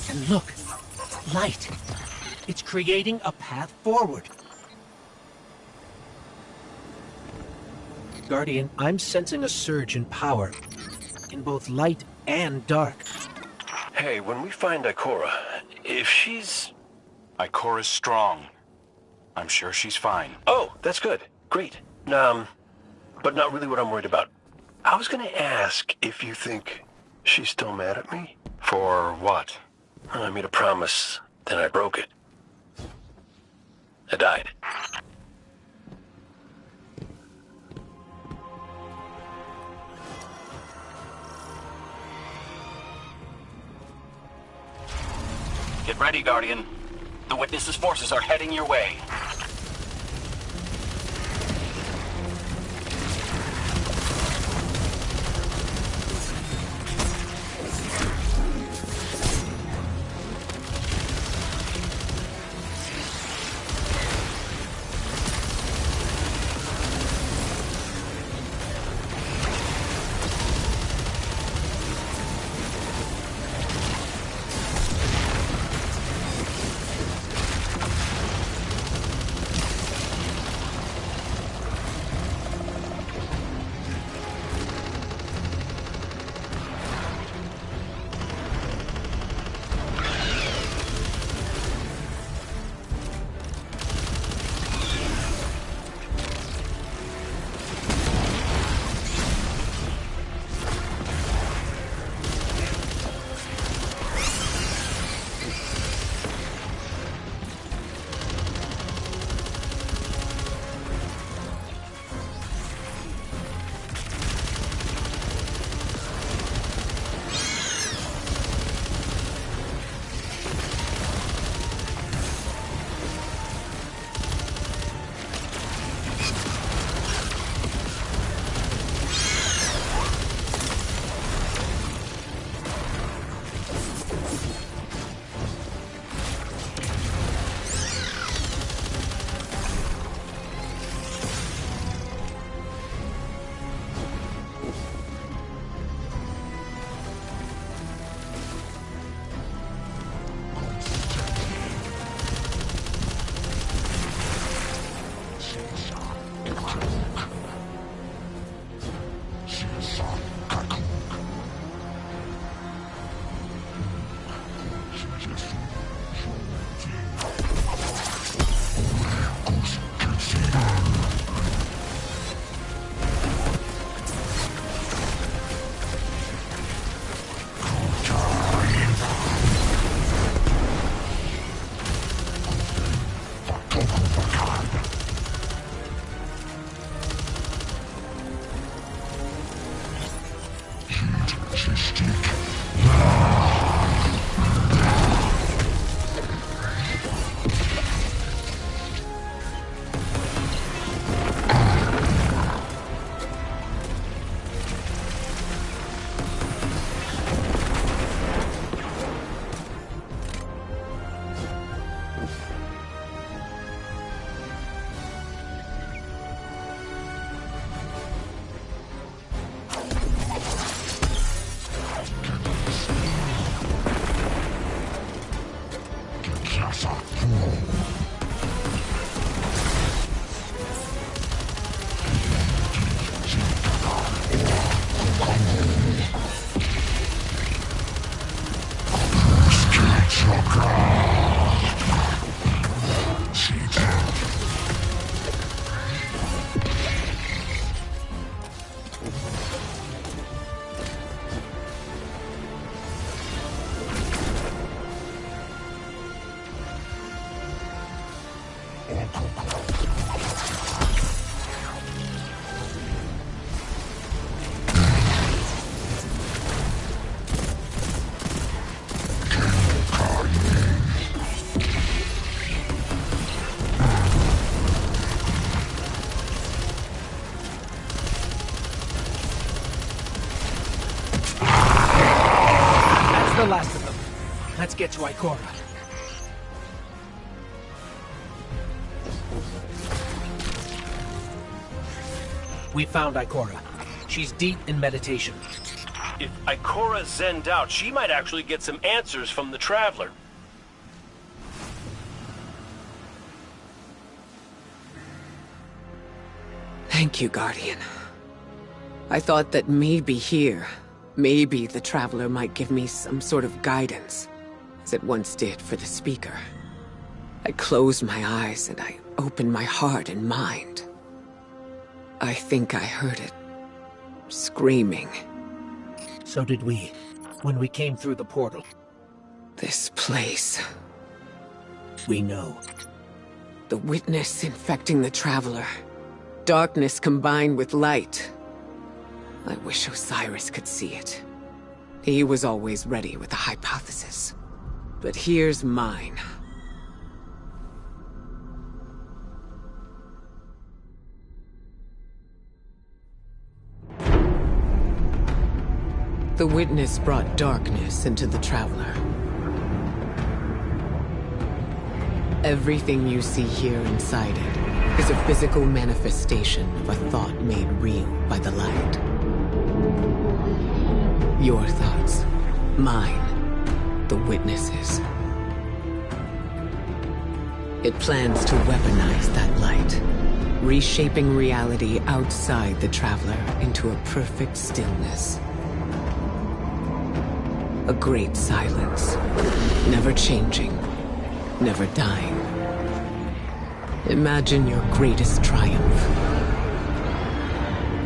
And look, light. It's creating a path forward. Guardian, I'm sensing a surge in power. In both light and dark. Hey, when we find Ikora, if she's... Ikora's strong. I'm sure she's fine. Oh, that's good. Great. But not really what I'm worried about. I was gonna ask if you think she's still mad at me? For what? I made a promise, then I broke it. I died. Get ready, Guardian. The Witness's forces are heading your way. The last of them. Let's get to Ikora. We found Ikora. She's deep in meditation. if Ikora zenned out, she might actually get some answers from the Traveler. Thank you, Guardian. I thought that maybe here, maybe the Traveler might give me some sort of guidance, as it once did for the Speaker. I closed my eyes and I opened my heart and mind. I think I heard it screaming. So did we, when we came through the portal. This place. We know. The witness infecting the Traveler. Darkness combined with light. I wish Osiris could see it. He was always ready with a hypothesis. But here's mine. The witness brought darkness into the Traveler. Everything you see here inside it is a physical manifestation of a thought made real by the light. Your thoughts, mine, the witness's. It plans to weaponize that light, reshaping reality outside the Traveler into a perfect stillness. A great silence, never changing, never dying. Imagine your greatest triumph,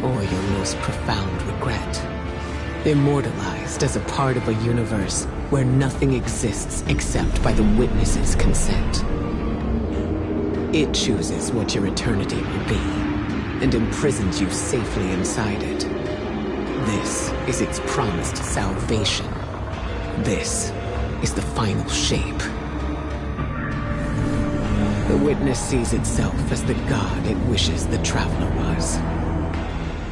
or your most profound regret. Immortalized as a part of a universe where nothing exists except by the witness's consent. It chooses what your eternity will be, and imprisons you safely inside it. This is its promised salvation. This is the final shape. The witness sees itself as the god it wishes the Traveler was.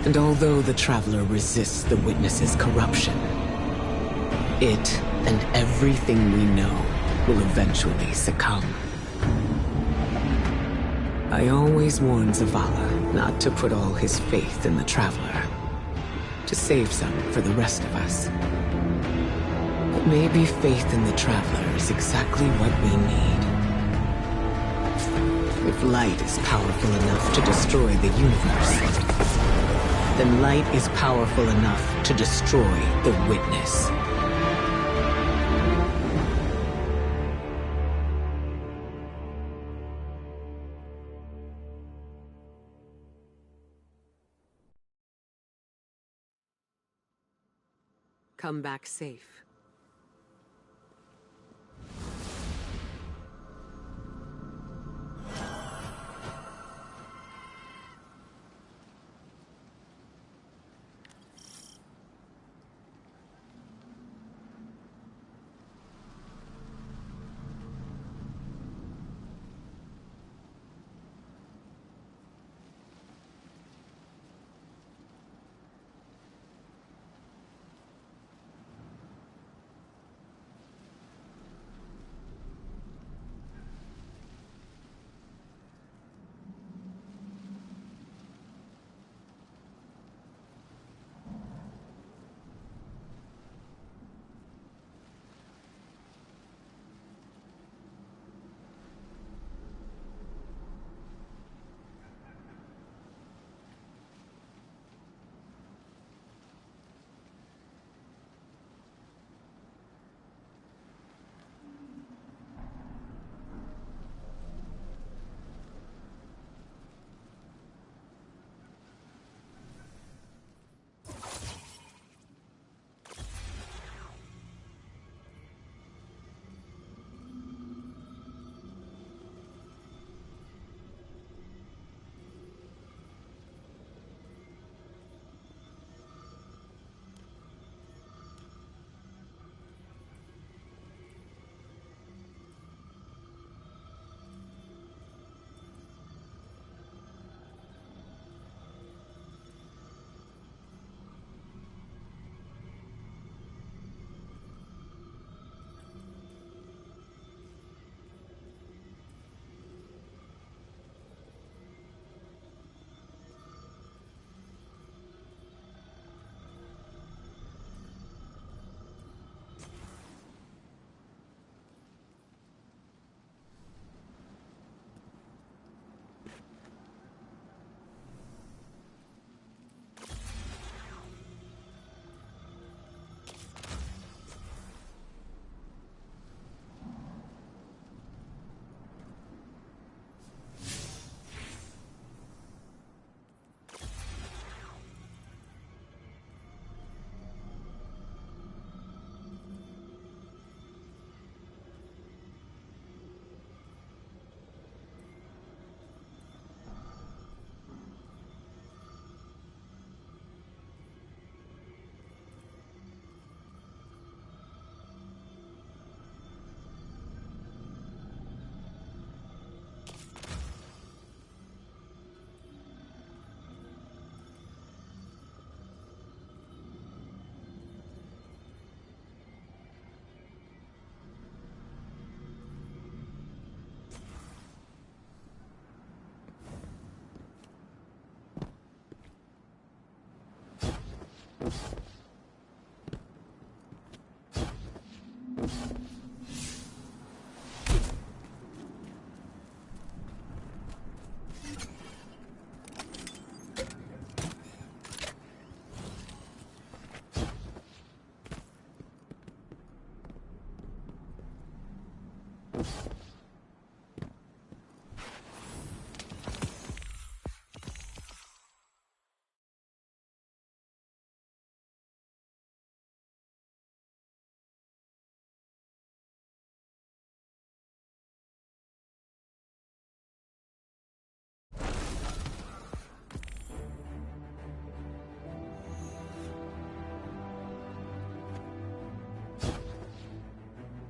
And although the Traveler resists the witness's corruption, it and everything we know will eventually succumb. I always warn Zavala not to put all his faith in the Traveler, to save some for the rest of us. But maybe faith in the Traveler is exactly what we need. If light is powerful enough to destroy the universe, then light is powerful enough to destroy the witness. Come back safe.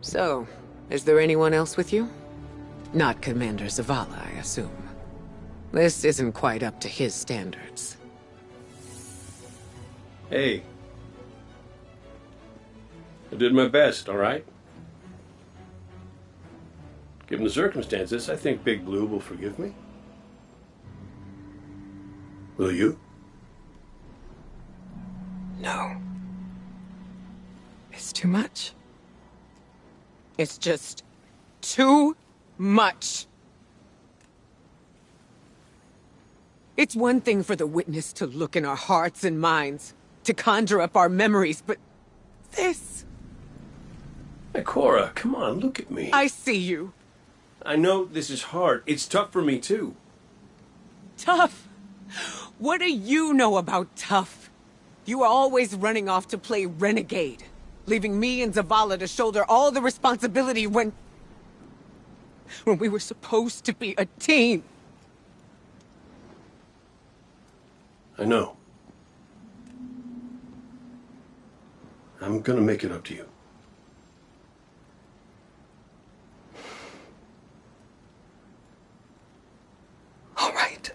So, is there anyone else with you? Not Commander Zavala, I assume. This isn't quite up to his standards. Hey. I did my best, all right? Given the circumstances, I think Big Blue will forgive me. Will you? No. It's too much. It's just too much. It's one thing for the witness to look in our hearts and minds, to conjure up our memories, but this... Hey, Cora, come on, look at me. I see you. I know this is hard. It's tough for me, too. Tough? What do you know about tough? You are always running off to play renegade, leaving me and Zavala to shoulder all the responsibility when we were supposed to be a team. I know. I'm gonna make it up to you. All right.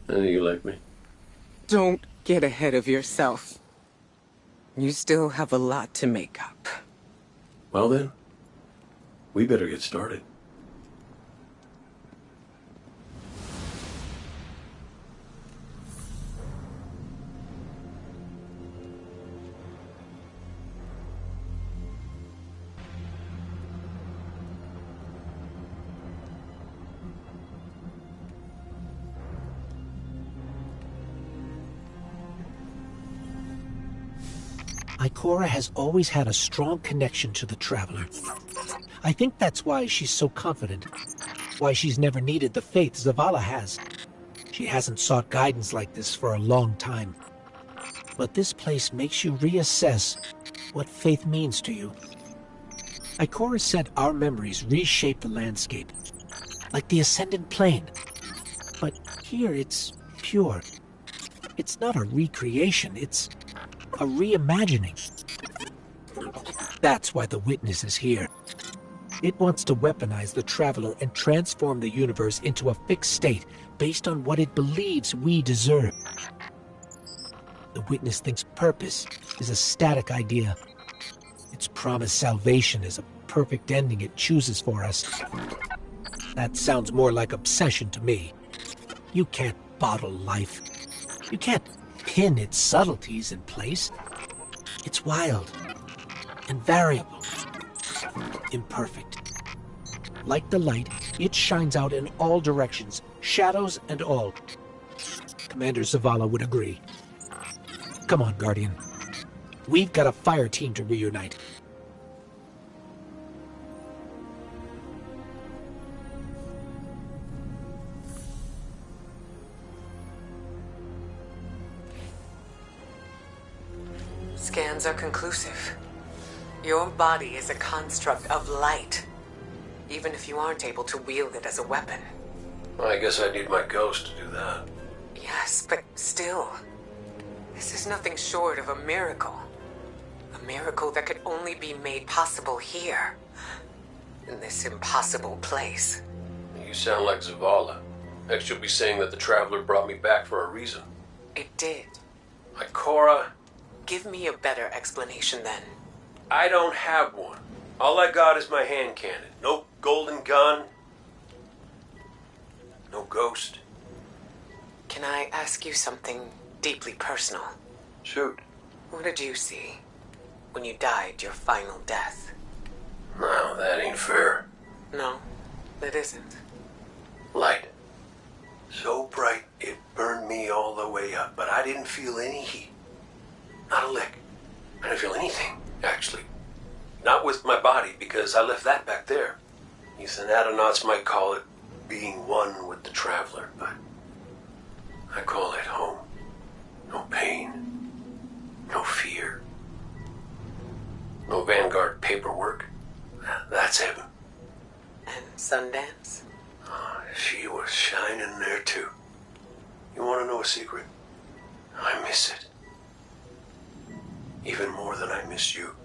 I know you like me. Don't get ahead of yourself. You still have a lot to make up. Well then, we better get started. Ikora has always had a strong connection to the Traveler. I think that's why she's so confident. Why she's never needed the faith Zavala has. She hasn't sought guidance like this for a long time. But this place makes you reassess what faith means to you. Ikora said our memories reshape the landscape, like the Ascendant Plane. But here it's pure. It's not a recreation, it's a reimagining. That's why the Witness is here. It wants to weaponize the Traveler and transform the universe into a fixed state based on what it believes we deserve. The Witness thinks purpose is a static idea. Its promised salvation is a perfect ending it chooses for us. That sounds more like obsession to me. You can't bottle life. You can't pin its subtleties in place. It's wild and variable, imperfect. Like the light, it shines out in all directions, shadows and all. Commander Zavala would agree. Come on, Guardian. We've got a fire team to reunite. Scans are conclusive. Your body is a construct of light, even if you aren't able to wield it as a weapon. Well, I guess I need my ghost to do that. Yes, but still, this is nothing short of a miracle. A miracle that could only be made possible here, in this impossible place. You sound like Zavala. Next you'll be saying that the Traveler brought me back for a reason. It did. Ikora. Give me a better explanation then. I don't have one. All I got is my hand cannon. No golden gun. No ghost. Can I ask you something deeply personal? Shoot. What did you see when you died your final death? No, that ain't fair. No, that isn't. Light. So bright it burned me all the way up, but I didn't feel any heat. Not a lick. I didn't feel anything, actually. Not with my body, because I left that back there. You Thanatonauts might call it being one with the Traveler, but I call it home. No pain. No fear. No Vanguard paperwork. That's heaven. And Sundance? She was shining there, too. You want to know know a secret? I miss it. Even more than I miss you.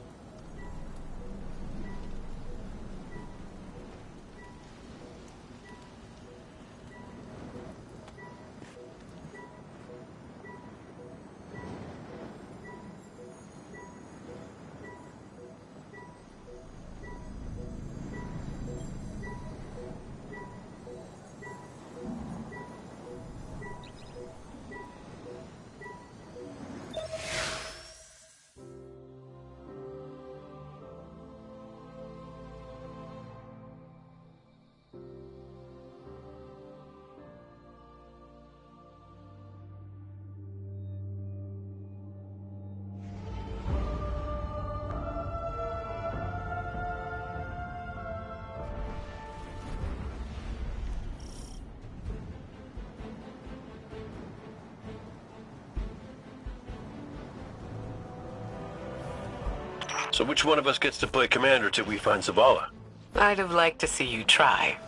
So which one of us gets to play commander till we find Zavala? I'd have liked to see you try,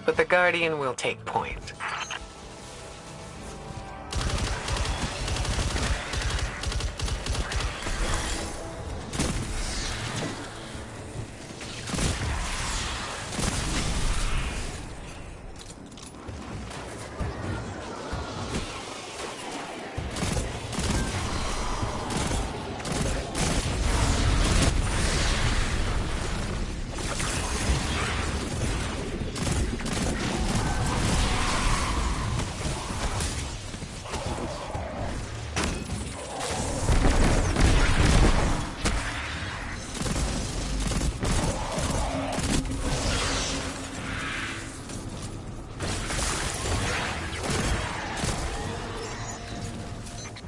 but the Guardian will take point.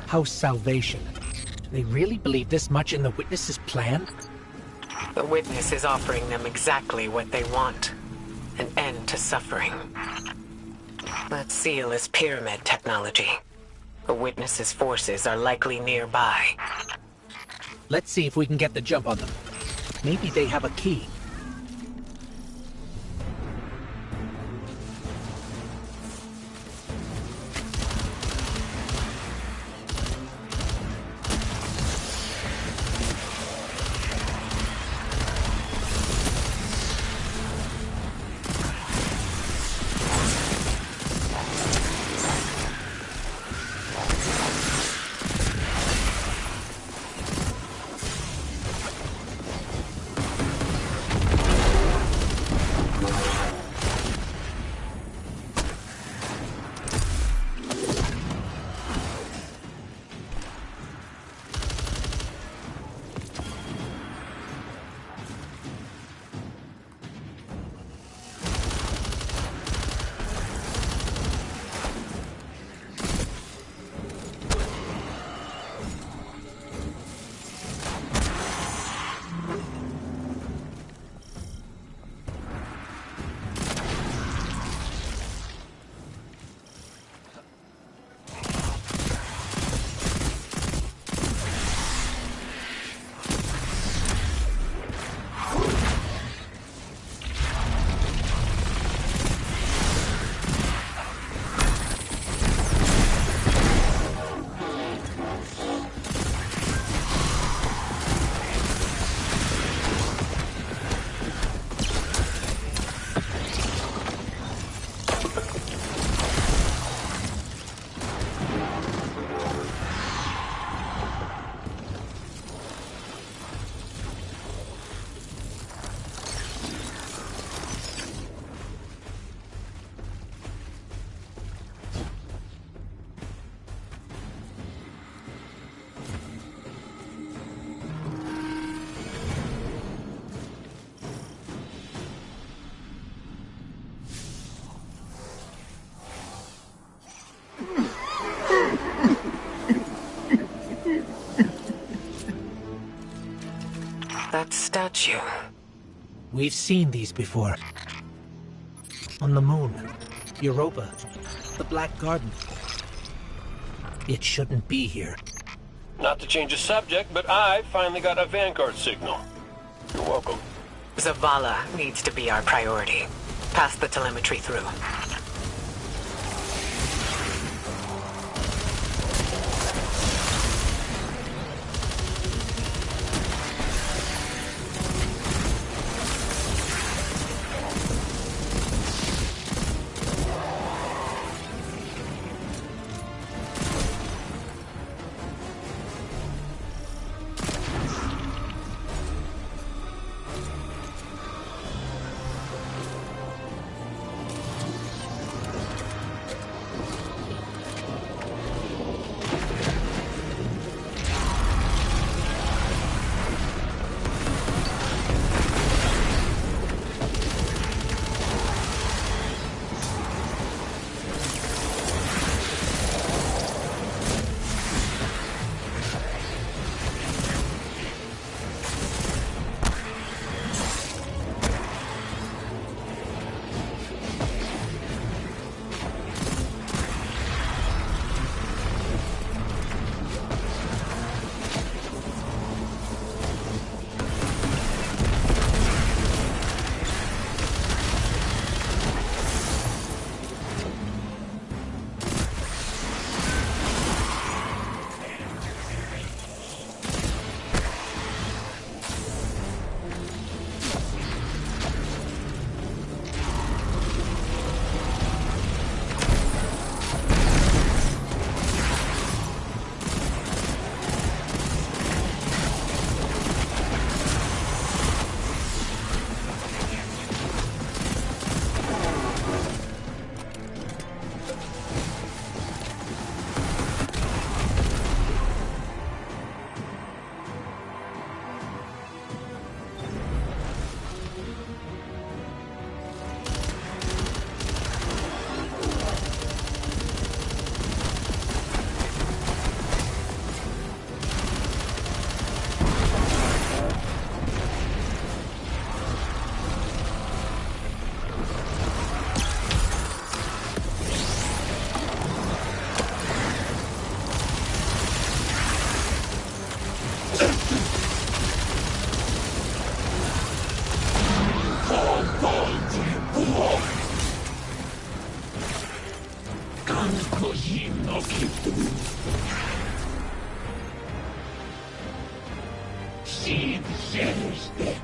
House Salvation. Do they really believe this much in the Witness's plan? The Witness is offering them exactly what they want. An end to suffering. That seal is pyramid technology. The Witness's forces are likely nearby. Let's see if we can get the jump on them. Maybe they have a key. That statue. We've seen these before. On the moon, Europa, the Black Garden. It shouldn't be here. Not to change the subject, but I finally got a Vanguard signal. You're welcome. Zavala needs to be our priority. Pass the telemetry through. see the shadows dead.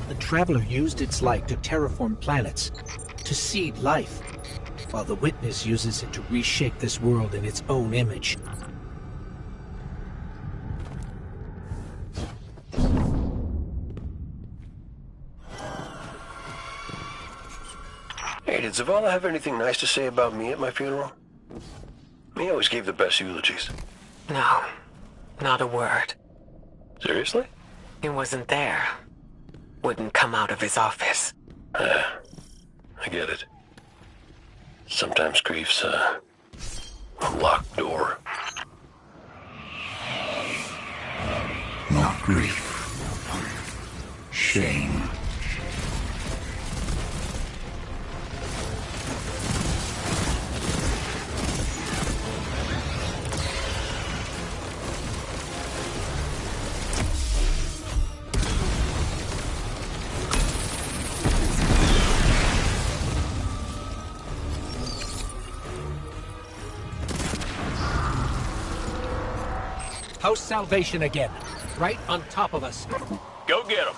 The Traveler used its light to terraform planets, to seed life, while the Witness uses it to reshape this world in its own image. Hey, did Zavala have anything nice to say about me at my funeral? He always gave the best eulogies. No, not a word. Seriously? He wasn't there. Wouldn't come out of his office. I get it. Sometimes grief's a locked door. Not grief. Shame. House Salvation again, right on top of us. Go get him.